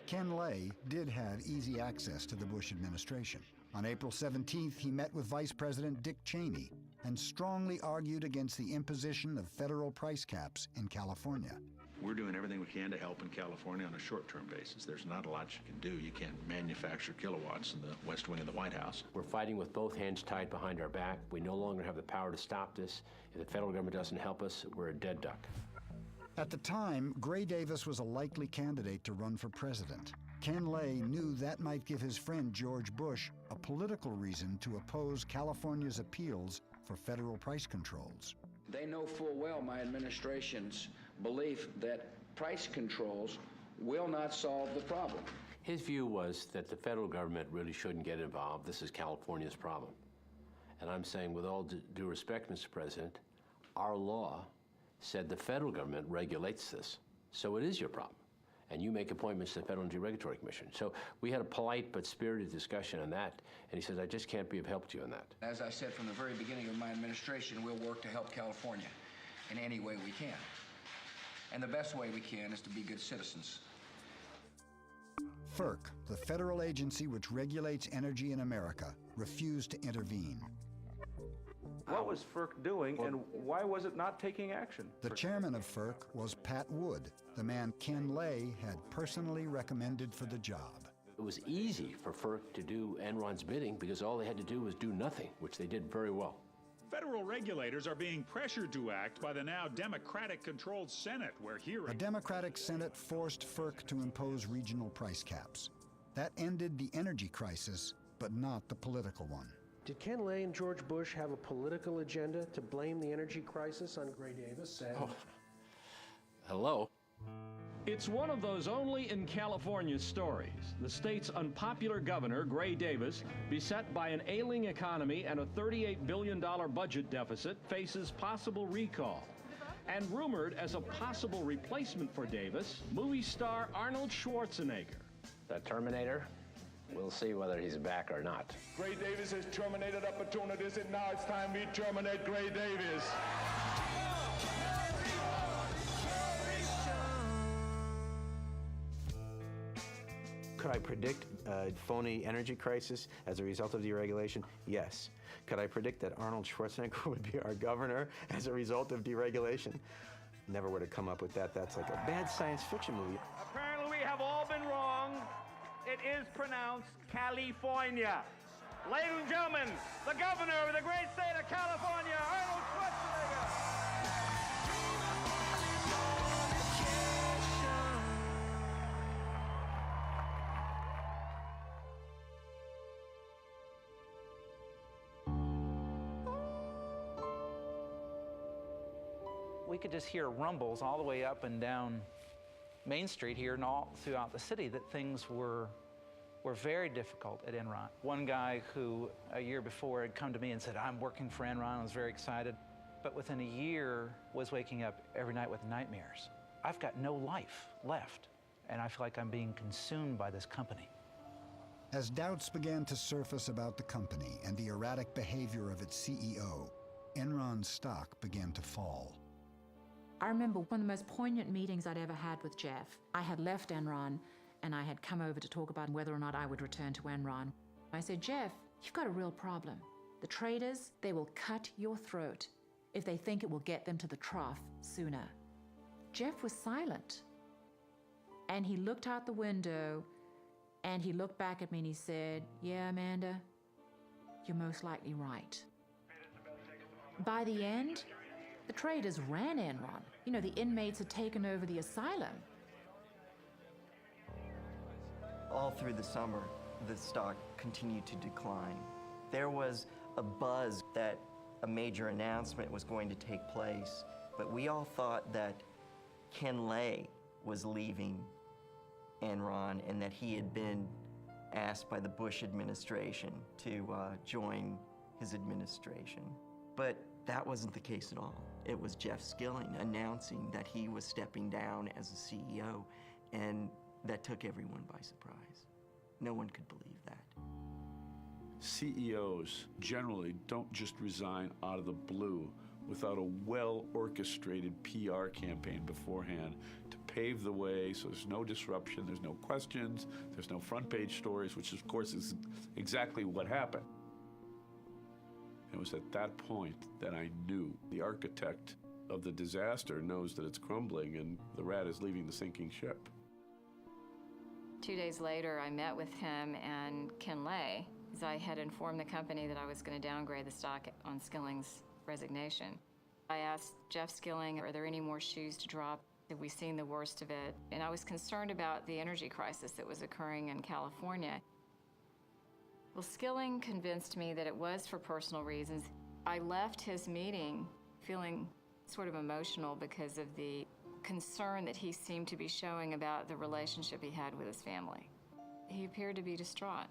Ken Lay did have easy access to the Bush administration. On April 17th, he met with Vice President Dick Cheney and strongly argued against the imposition of federal price caps in California. We're doing everything we can to help in California on a short-term basis. There's not a lot you can do. You can't manufacture kilowatts in the West Wing of the White House. We're fighting with both hands tied behind our back. We no longer have the power to stop this. If the federal government doesn't help us, we're a dead duck. At the time, Gray Davis was a likely candidate to run for president. Ken Lay knew that might give his friend George Bush a political reason to oppose California's appeals for federal price controls. They know full well my administration's belief that price controls will not solve the problem. His view was that the federal government really shouldn't get involved. This is California's problem. And I'm saying, with all due respect, Mr. President, our law said the federal government regulates this. So it is your problem. And you make appointments to the Federal Energy Regulatory Commission. So we had a polite but spirited discussion on that. And he says, I just can't be of help to you on that. As I said from the very beginning of my administration, we'll work to help California in any way we can. And the best way we can is to be good citizens. FERC, the federal agency which regulates energy in America, refused to intervene. What was FERC doing, and why was it not taking action? The chairman of FERC was Pat Wood, the man Ken Lay had personally recommended for the job. It was easy for FERC to do Enron's bidding because all they had to do was do nothing, which they did very well. Federal regulators are being pressured to act by the now Democratic-controlled Senate, where hearings... A Democratic Senate forced FERC to impose regional price caps. That ended the energy crisis, but not the political one. Did Ken Lay and George Bush have a political agenda to blame the energy crisis on Gray Davis? Hello? It's one of those only in California stories. The state's unpopular governor, Gray Davis, beset by an ailing economy and a $38 billion budget deficit, faces possible recall. And rumored as a possible replacement for Davis, movie star Arnold Schwarzenegger. The Terminator? We'll see whether he's back or not. Gray Davis has terminated opportunities, and now it's time we terminate Gray Davis. Could I predict a phony energy crisis as a result of deregulation? Yes. Could I predict that Arnold Schwarzenegger would be our governor as a result of deregulation? Never would have come up with that. That's like a bad science fiction movie. Apparently we have all been wrong. It is pronounced California. Ladies and gentlemen, the governor of the great state of California, Arnold Schwarzenegger. We could just hear rumbles all the way up and down Main Street here and all throughout the city that things were very difficult at Enron. One guy who a year before had come to me and said, I'm working for Enron, I was very excited, but within a year was waking up every night with nightmares. I've got no life left, and I feel like I'm being consumed by this company. As doubts began to surface about the company and the erratic behavior of its CEO, Enron's stock began to fall. I remember one of the most poignant meetings I'd ever had with Jeff. I had left Enron, and I had come over to talk about whether or not I would return to Enron. I said, Jeff, you've got a real problem. The traders, they will cut your throat if they think it will get them to the trough sooner. Jeff was silent. And he looked out the window, and he looked back at me and he said, yeah, Amanda, you're most likely right. By the end, the traders ran Enron. You know, the inmates had taken over the asylum. All through the summer, the stock continued to decline. There was a buzz that a major announcement was going to take place, but we all thought that Ken Lay was leaving Enron and that he had been asked by the Bush administration to join his administration. But that wasn't the case at all. It was Jeff Skilling announcing that he was stepping down as a CEO, and that took everyone by surprise. No one could believe that. CEOs generally don't just resign out of the blue without a well-orchestrated PR campaign beforehand to pave the way so there's no disruption, there's no questions, there's no front-page stories, which of course is exactly what happened. It was at that point that I knew the architect of the disaster knows that it's crumbling and the rat is leaving the sinking ship. 2 days later, I met with him and Ken Lay, as I had informed the company that I was going to downgrade the stock on Skilling's resignation. I asked Jeff Skilling, are there any more shoes to drop? Have we seen the worst of it? And I was concerned about the energy crisis that was occurring in California. Well, Skilling convinced me that it was for personal reasons. I left his meeting feeling sort of emotional because of the concern that he seemed to be showing about the relationship he had with his family. he appeared to be distraught.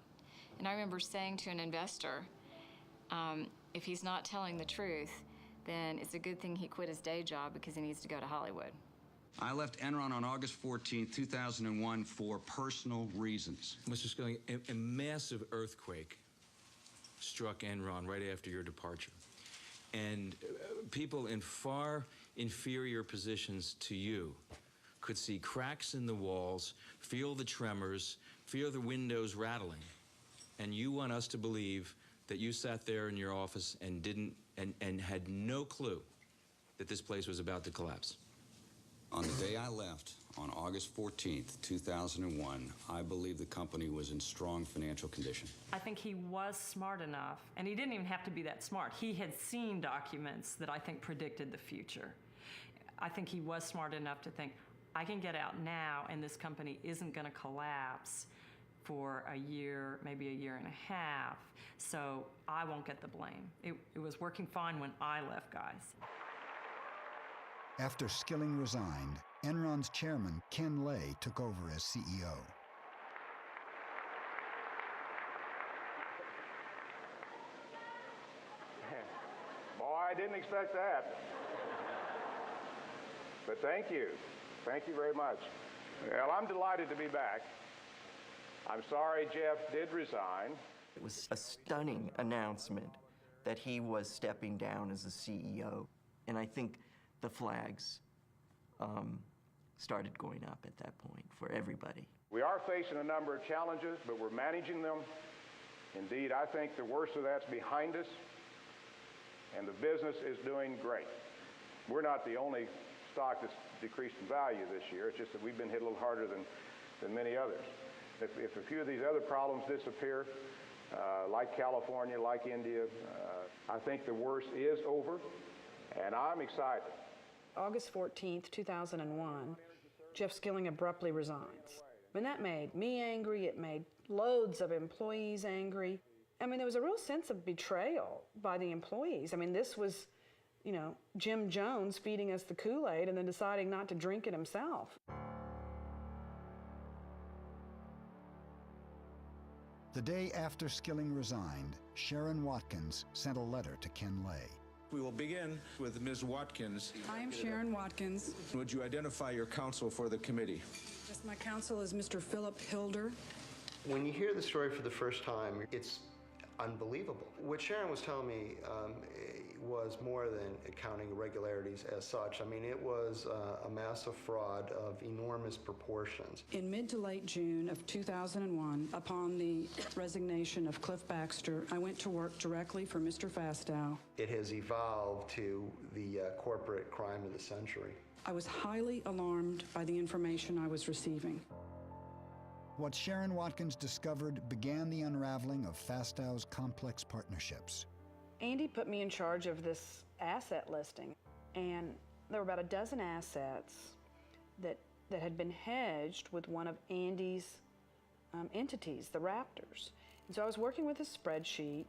And I remember saying to an investor, if he's not telling the truth, then it's a good thing he quit his day job because he needs to go to Hollywood. I left Enron on August 14, 2001 for personal reasons. Mr. Skilling, a massive earthquake struck Enron right after your departure. And people in far inferior positions to you could see cracks in the walls, feel the tremors, feel the windows rattling. And you want us to believe that you sat there in your office and and had no clue that this place was about to collapse. On the day I left, on August 14th, 2001, I believe the company was in strong financial condition. I think he was smart enough, and he didn't even have to be that smart. He had seen documents that I think predicted the future. I think he was smart enough to think, I can get out now, and this company isn't going to collapse for a year, maybe a year and a half, so I won't get the blame. It was working fine when I left, guys. After Skilling resigned, Enron's chairman, Ken Lay, took over as CEO. Boy, I didn't expect that. But thank you. Thank you very much. Well, I'm delighted to be back. I'm sorry Jeff did resign. It was a stunning announcement that he was stepping down as the CEO. And I think the flags started going up at that point for everybody. We are facing a number of challenges, but we're managing them. Indeed, I think the worst of that's behind us, and the business is doing great. We're not the only stock that's decreased in value this year. It's just that we've been hit a little harder than many others. If a few of these other problems disappear, like California, like India, I think the worst is over, and I'm excited. August 14th, 2001, Jeff Skilling abruptly resigns. And that made me angry. It made loads of employees angry. I mean, there was a real sense of betrayal by the employees. I mean, this was, you know, Jim Jones feeding us the Kool-Aid and then deciding not to drink it himself. The day after Skilling resigned, Sharon Watkins sent a letter to Ken Lay. We will begin with Ms. Watkins. I am Sharon Watkins. Would you identify your counsel for the committee? Yes, my counsel is Mr. Philip Hilder. When you hear the story for the first time, it's unbelievable. What Sharon was telling me was more than accounting irregularities as such. I mean, it was a massive fraud of enormous proportions. In mid to late June of 2001, upon the resignation of Cliff Baxter, I went to work directly for Mr. Fastow. It has evolved to the corporate crime of the century. I was highly alarmed by the information I was receiving. What Sharon Watkins discovered began the unraveling of Fastow's complex partnerships. Andy put me in charge of this asset listing, and there were about a dozen assets that had been hedged with one of Andy's entities, the Raptors. And so I was working with a spreadsheet,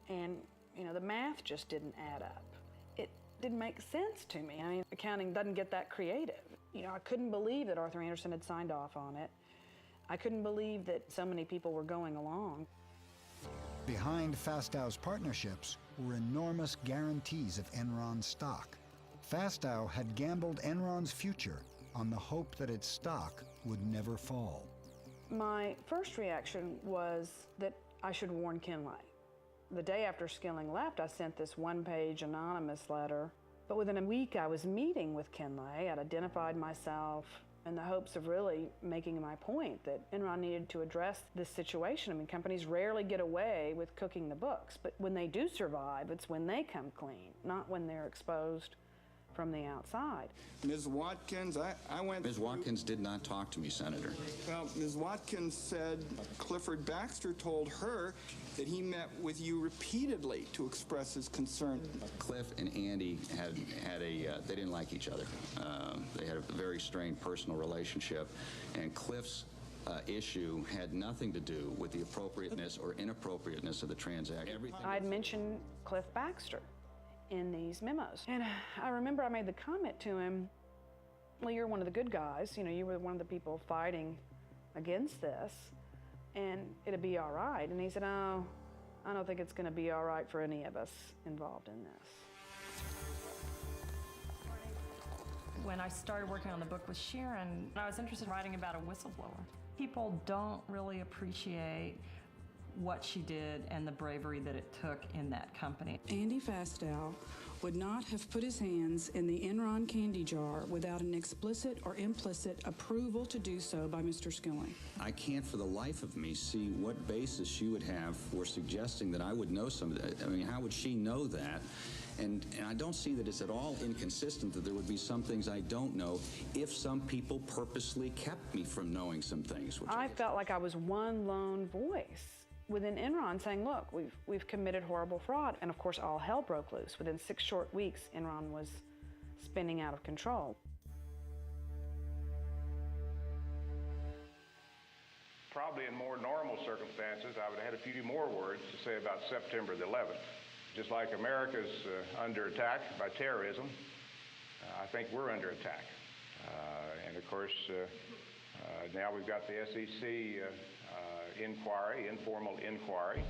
and you know, the math just didn't add up. It didn't make sense to me. I mean, accounting doesn't get that creative. You know, I couldn't believe that Arthur Andersen had signed off on it. I couldn't believe that so many people were going along. Behind Fastow's partnerships were enormous guarantees of Enron's stock. Fastow had gambled Enron's future on the hope that its stock would never fall. My first reaction was that I should warn Ken Lay. The day after Skilling left, I sent this one-page anonymous letter. But within a week, I was meeting with Ken Lay. I'd identified myself in the hopes of really making my point that Enron needed to address this situation. I mean, companies rarely get away with cooking the books, but when they do survive, it's when they come clean, not when they're exposed from the outside. Ms. Watkins, I went Ms. Watkins did not talk to me, Senator. Well, Ms. Watkins said Clifford Baxter told her that he met with you repeatedly to express his concern. Cliff and Andy they didn't like each other. They had a very strained personal relationship, and Cliff's issue had nothing to do with the appropriateness or inappropriateness of the transaction. I'd mentioned Cliff Baxter in these memos. And I remember I made the comment to him, well, you're one of the good guys. You know, you were one of the people fighting against this. and it'll be all right. And he said, oh, I don't think it's going to be all right for any of us involved in this. When I started working on the book with Sharon, I was interested in writing about a whistleblower. People don't really appreciate what she did and the bravery that it took in that company. Andy Fastow would not have put his hands in the Enron candy jar without an explicit or implicit approval to do so by Mr. Skilling. I can't for the life of me see what basis she would have for suggesting that I would know some of that. I mean, how would she know that? And I don't see that it's at all inconsistent that there would be some things I don't know if some people purposely kept me from knowing some things. I felt like I was one lone voice within Enron saying, look, we've committed horrible fraud. And of course, all hell broke loose. Within 6 short weeks, Enron was spinning out of control. Probably in more normal circumstances, I would have had a few more words to say about September the 11th. Just like America's under attack by terrorism, I think we're under attack. And of course, now we've got the SEC inquiry, informal inquiry.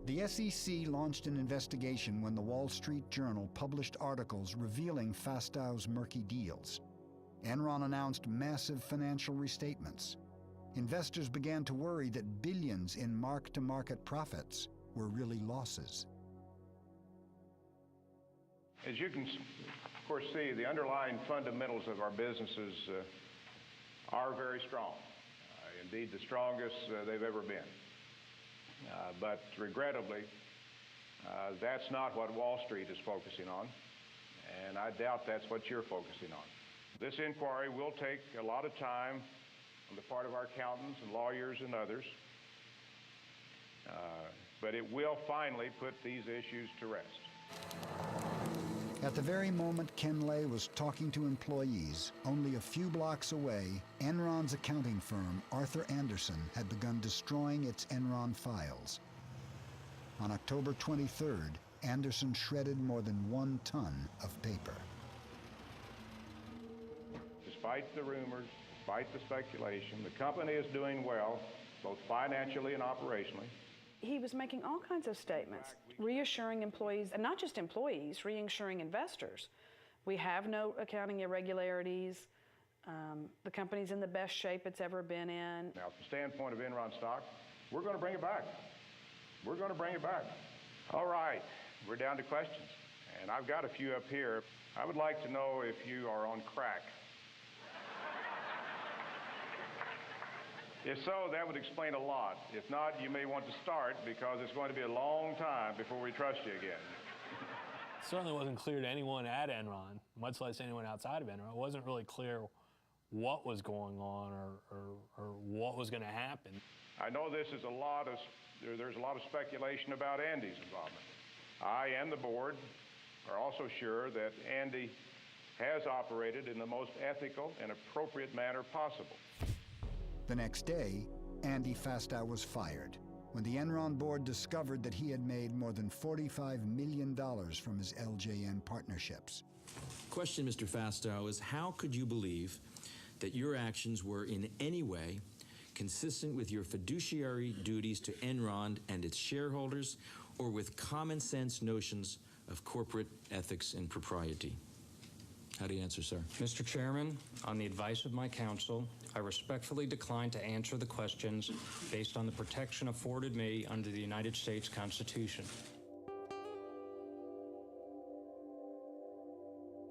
The SEC launched an investigation when the Wall Street Journal published articles revealing Fastow's murky deals. Enron announced massive financial restatements. Investors began to worry that billions in mark-to-market profits were really losses. As you can, of course, see, the underlying fundamentals of our businesses are very strong. Indeed, the strongest they've ever been. But regrettably, that's not what Wall Street is focusing on, and I doubt that's what you're focusing on. This inquiry will take a lot of time on the part of our accountants and lawyers and others, but it will finally put these issues to rest. At the very moment Ken Lay was talking to employees, only a few blocks away, Enron's accounting firm, Arthur Andersen, had begun destroying its Enron files. On October 23rd, Andersen shredded more than 1 ton of paper. Despite the rumors, despite the speculation, the company is doing well, both financially and operationally. He was making all kinds of statements, reassuring employees, and not just employees, reassuring investors. We have no accounting irregularities. The company's in the best shape it's ever been in. Now, from the standpoint of Enron stock, we're going to bring it back. We're going to bring it back. All right, we're down to questions. And I've got a few up here. I would like to know if you are on crack. If so, that would explain a lot. If not, you may want to start because it's going to be a long time before we trust you again. It certainly wasn't clear to anyone at Enron, much less anyone outside of Enron. It wasn't really clear what was going on or what was going to happen. I know there's a lot of speculation about Andy's involvement. I and the board are also sure that Andy has operated in the most ethical and appropriate manner possible. The next day, Andy Fastow was fired when the Enron board discovered that he had made more than $45 million from his LJN partnerships. Question, Mr. Fastow, is how could you believe that your actions were in any way consistent with your fiduciary duties to Enron and its shareholders or with common sense notions of corporate ethics and propriety? How do you answer, sir? Mr. Chairman, on the advice of my counsel, I respectfully decline to answer the questions based on the protection afforded me under the United States Constitution.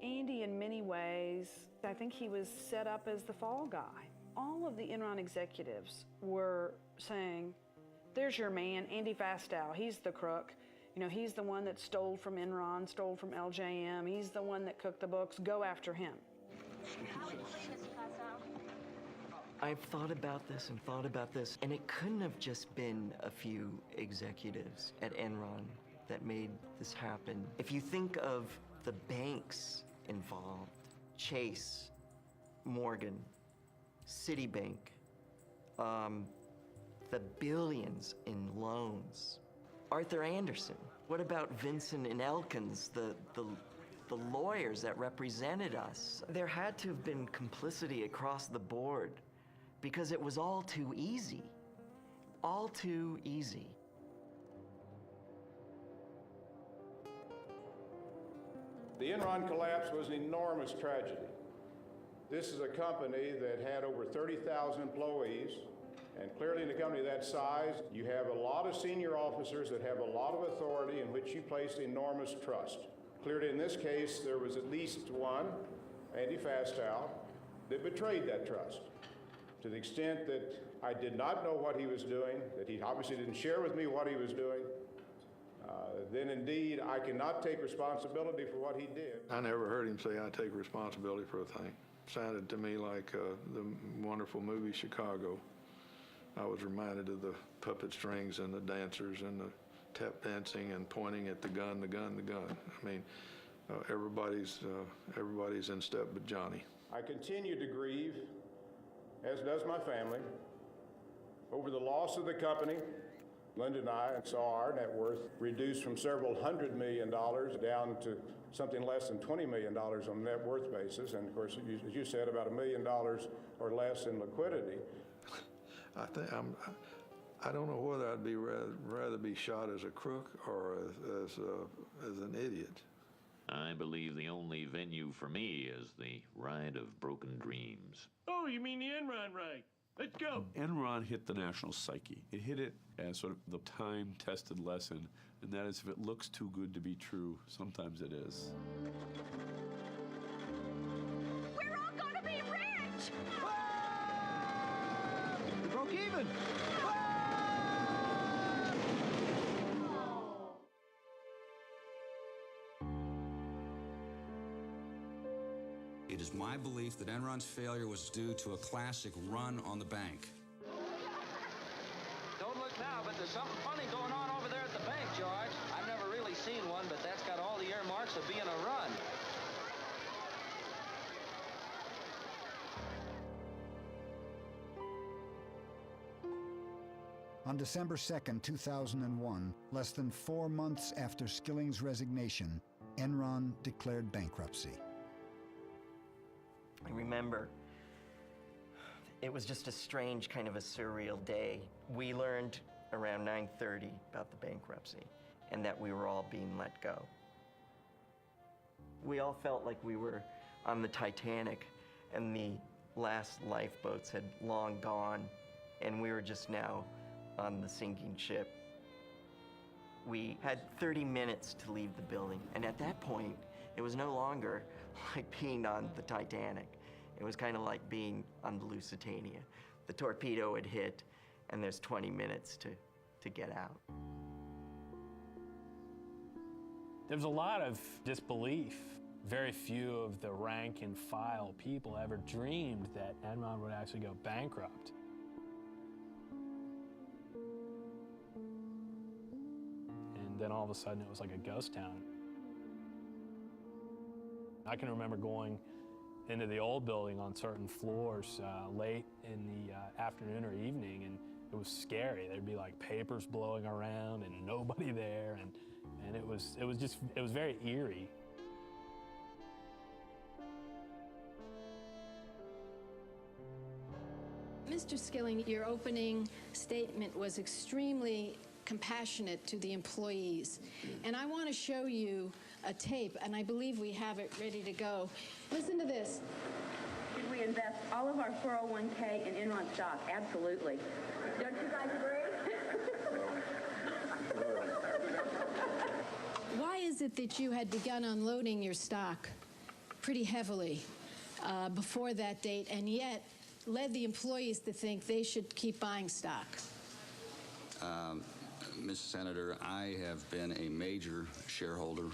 Andy, in many ways, I think he was set up as the fall guy. All of the Enron executives were saying, there's your man, Andy Fastow, he's the crook. You know, he's the one that stole from Enron, stole from LJM. He's the one that cooked the books. Go after him. I've thought about this, and it couldn't have just been a few executives at Enron that made this happen. If you think of the banks involved, Chase, Morgan, Citibank, the billions in loans, Arthur Andersen. What about Vincent and Elkins, the lawyers that represented us? There had to have been complicity across the board because it was all too easy. all too easy. The Enron collapse was an enormous tragedy. This is a company that had over 30,000 employees, and clearly in a company that size, you have a lot of senior officers that have a lot of authority in which you place enormous trust. Clearly in this case, there was at least one, Andy Fastow, that betrayed that trust to the extent that I did not know what he was doing, that he obviously didn't share with me what he was doing. Then indeed, I cannot take responsibility for what he did. I never heard him say, I take responsibility for a thing. Sounded to me like the wonderful movie Chicago. I was reminded of the puppet strings and the dancers and the tap dancing and pointing at the gun, the gun, the gun. I mean, everybody's in step but Johnny. I continue to grieve, as does my family, over the loss of the company. Linda and I saw our net worth reduced from several $100 million down to something less than $20 million on a net worth basis. And of course, as you said, about $1 million or less in liquidity. I don't know whether I'd be rather be shot as a crook or as an idiot. I believe the only venue for me is the ride of broken dreams. Oh, you mean the Enron ride? Let's go. Enron hit the national psyche. It hit it as sort of the time-tested lesson, and that is if it looks too good to be true, sometimes it is. We're all gonna be rich! We broke even! It is my belief that Enron's failure was due to a classic run on the bank. Don't look now, but there's something funny going on over there at the bank, George. I've never really seen one, but that's got all the earmarks of being a run. On December 2nd, 2001, less than 4 months after Skilling's resignation, Enron declared bankruptcy. I remember it was just a strange kind of a surreal day. We learned around 9:30 about the bankruptcy and that we were all being let go. We all felt like we were on the Titanic and the last lifeboats had long gone and we were just now on the sinking ship. We had 30 minutes to leave the building, and at that point, it was no longer like being on the Titanic. It was kind of like being on the Lusitania. The torpedo had hit, and there's 20 minutes to get out. There's a lot of disbelief. Very few of the rank and file people ever dreamed that Enron would actually go bankrupt. And then all of a sudden, it was like a ghost town. I can remember going into the old building on certain floors late in the afternoon or evening, and it was scary. There'd be like papers blowing around and nobody there, and it was very eerie. Mr. Skilling, your opening statement was extremely compassionate to the employees. And I want to show you a tape, and I believe we have it ready to go. Listen to this. Should we invest all of our 401k in Enron stock? Absolutely. Don't you guys agree? Why is it that you had begun unloading your stock pretty heavily before that date, and yet led the employees to think they should keep buying stock? Mr. Senator, I have been a major shareholder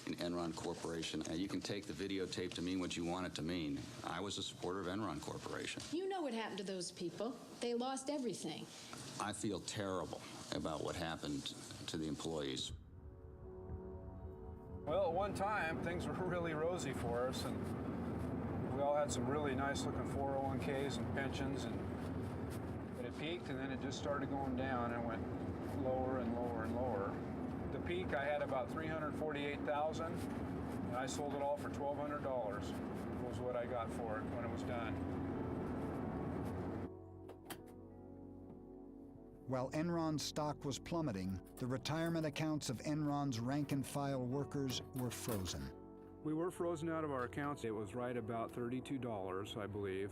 in Enron Corporation, and you can take the videotape to mean what you want it to mean. I was a supporter of Enron Corporation. You know what happened to those people. They lost everything. I feel terrible about what happened to the employees. Well, at one time, things were really rosy for us, and we all had some really nice-looking 401ks and pensions, but it peaked, and then it just started going down, and went lower and lower and lower. The peak, I had about $348,000, and I sold it all for $1,200. Was what I got for it when it was done. While Enron's stock was plummeting, the retirement accounts of Enron's rank-and-file workers were frozen. We were frozen out of our accounts. It was right about $32, I believe.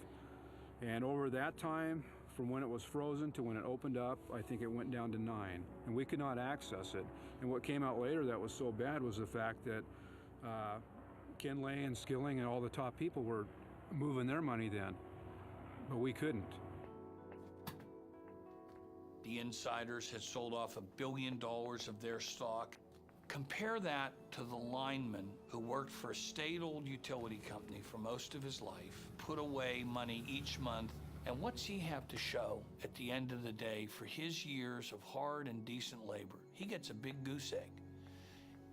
And over that time, from when it was frozen to when it opened up, I think it went down to 9. And we could not access it. And what came out later that was so bad was the fact that Ken Lay and Skilling and all the top people were moving their money then, but we couldn't. The insiders had sold off $1 billion of their stock. Compare that to the lineman who worked for a state-owned utility company for most of his life, put away money each month, and what's he have to show at the end of the day for his years of hard and decent labor? He gets a big goose egg.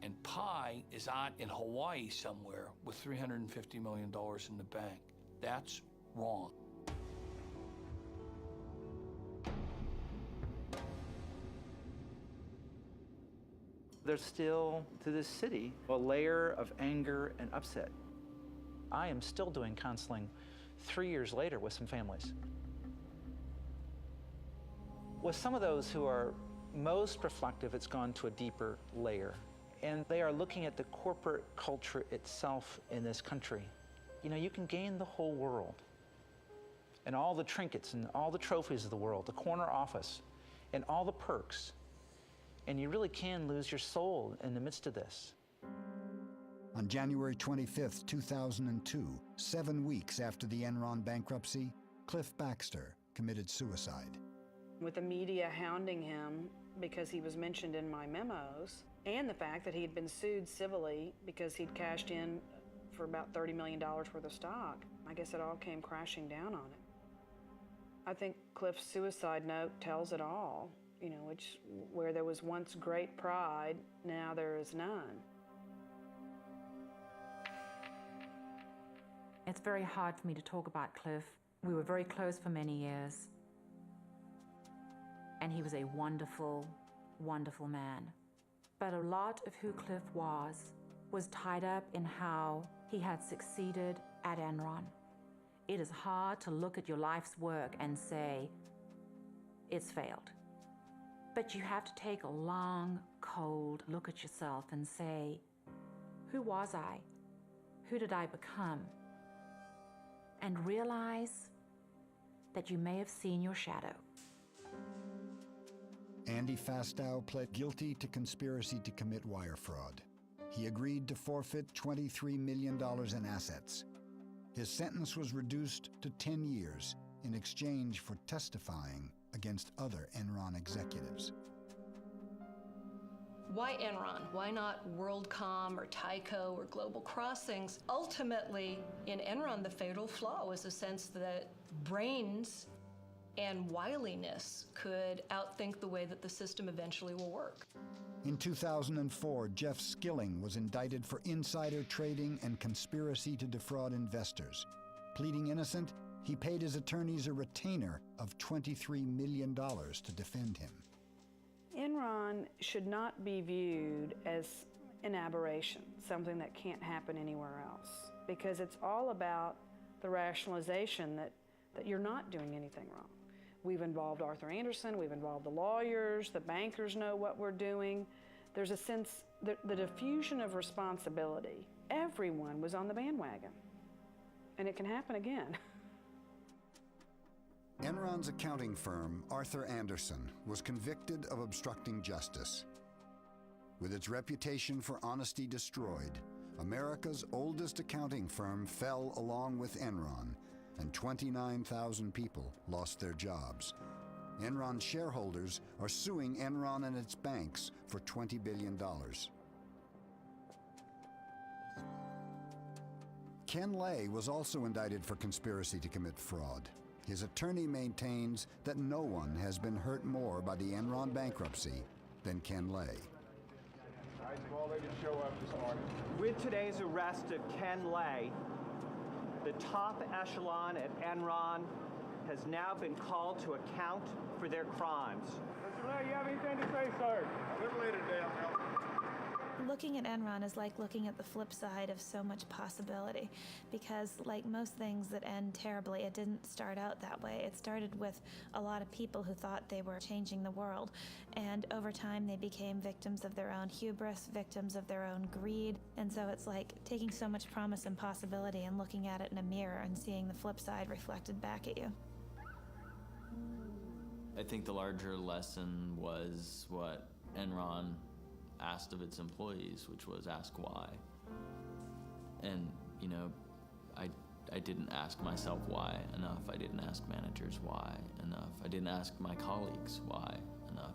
And Pi is out in Hawaii somewhere with $350 million in the bank. That's wrong. There's still, to this city, a layer of anger and upset. I am still doing counseling 3 years later with some families. With some of those who are most reflective, it's gone to a deeper layer. And they are looking at the corporate culture itself in this country. You know, you can gain the whole world and all the trinkets and all the trophies of the world, the corner office and all the perks. And you really can lose your soul in the midst of this. On January 25, 2002, 7 weeks after the Enron bankruptcy, Cliff Baxter committed suicide. With the media hounding him because he was mentioned in my memos, and the fact that he had been sued civilly because he'd cashed in for about $30 million worth of stock, I guess it all came crashing down on him. I think Cliff's suicide note tells it all. You know, where there was once great pride, now there is none. It's very hard for me to talk about Cliff. We were very close for many years. And he was a wonderful, wonderful man. But a lot of who Cliff was tied up in how he had succeeded at Enron. It is hard to look at your life's work and say, it's failed. But you have to take a long, cold look at yourself and say, who was I? Who did I become? And realize that you may have seen your shadow. Andy Fastow pled guilty to conspiracy to commit wire fraud. He agreed to forfeit $23 million in assets. His sentence was reduced to 10 years in exchange for testifying against other Enron executives. Why Enron? Why not WorldCom or Tyco or Global Crossings? Ultimately, in Enron, the fatal flaw was the sense that brains and wiliness could outthink the way that the system eventually will work. In 2004, Jeff Skilling was indicted for insider trading and conspiracy to defraud investors. Pleading innocent, he paid his attorneys a retainer of $23 million to defend him. Enron should not be viewed as an aberration, something that can't happen anywhere else, because it's all about the rationalization that you're not doing anything wrong. We've involved Arthur Andersen, we've involved the lawyers, the bankers know what we're doing. There's a sense, the diffusion of responsibility. Everyone was on the bandwagon, and it can happen again. Enron's accounting firm, Arthur Andersen, was convicted of obstructing justice. With its reputation for honesty destroyed, America's oldest accounting firm fell along with Enron, and 29,000 people lost their jobs. Enron shareholders are suing Enron and its banks for $20 billion. Ken Lay was also indicted for conspiracy to commit fraud. His attorney maintains that no one has been hurt more by the Enron bankruptcy than Ken Lay. Well, they didn't show up this morning. With today's arrest of Ken Lay, the top echelon at Enron has now been called to account for their crimes. Mr. Lay, you have anything to say, sir? A little later today, Looking at Enron is like looking at the flip side of so much possibility, because like most things that end terribly, it didn't start out that way. It started with a lot of people who thought they were changing the world, and over time they became victims of their own hubris, victims of their own greed, and so it's like taking so much promise and possibility and looking at it in a mirror and seeing the flip side reflected back at you. I think the larger lesson was what Enron asked of its employees, which was ask why. And, you know, I didn't ask myself why enough. I didn't ask managers why enough. I didn't ask my colleagues why enough.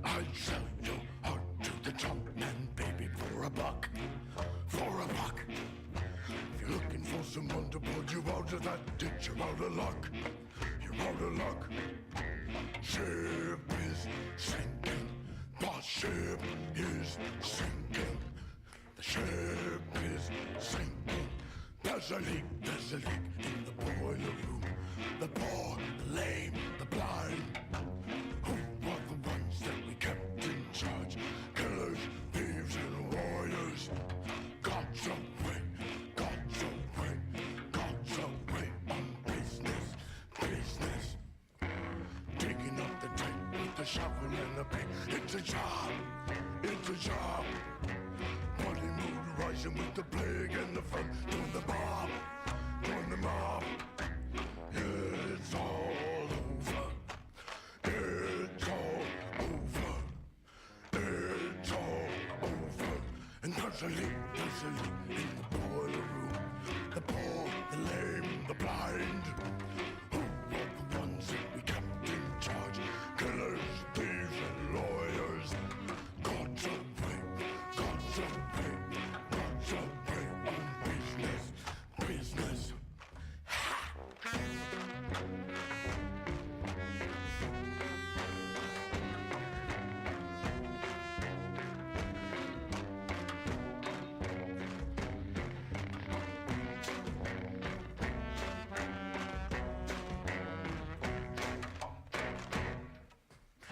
I'd sell your heart to the top man, baby, for a buck. For a buck. If you're looking for someone to pull you out of that ditch, you're out of luck. You're out of luck. Ship is sinking. The ship is sinking. The ship is sinking. There's a leak in the boiler room. The poor, the lame, the blind. Who were the ones that we kept in charge? Killers, thieves, and warriors. God's away, God's away, God's away on business, business. Digging up the tank with the shovel and the pick. It's a job, it's a job. Bloody mood rising with the plague and the fun. Doing the mob, doing the mob. It's all over. It's all over. It's all over. And there's a leak in the boiler room. The poor, the lame, the blind. Who were the ones that we kept in charge? Killers, thieves, and lawyers. God's away, God's away, God's away on business, business.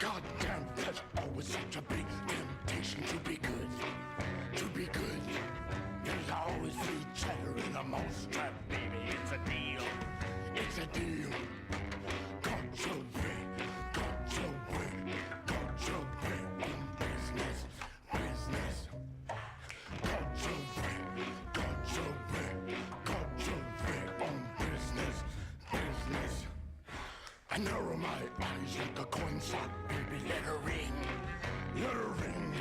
Goddamn, there's always such a big temptation to be good, to be good. There's always free cheddar in a mousetrap, baby. It's a deal, it's a deal. God's away, God's away, God's away on business, business. God's away, God's away, God's away on business, business. I narrow my eyes like a coin slot, baby. Let her ring, let her ring.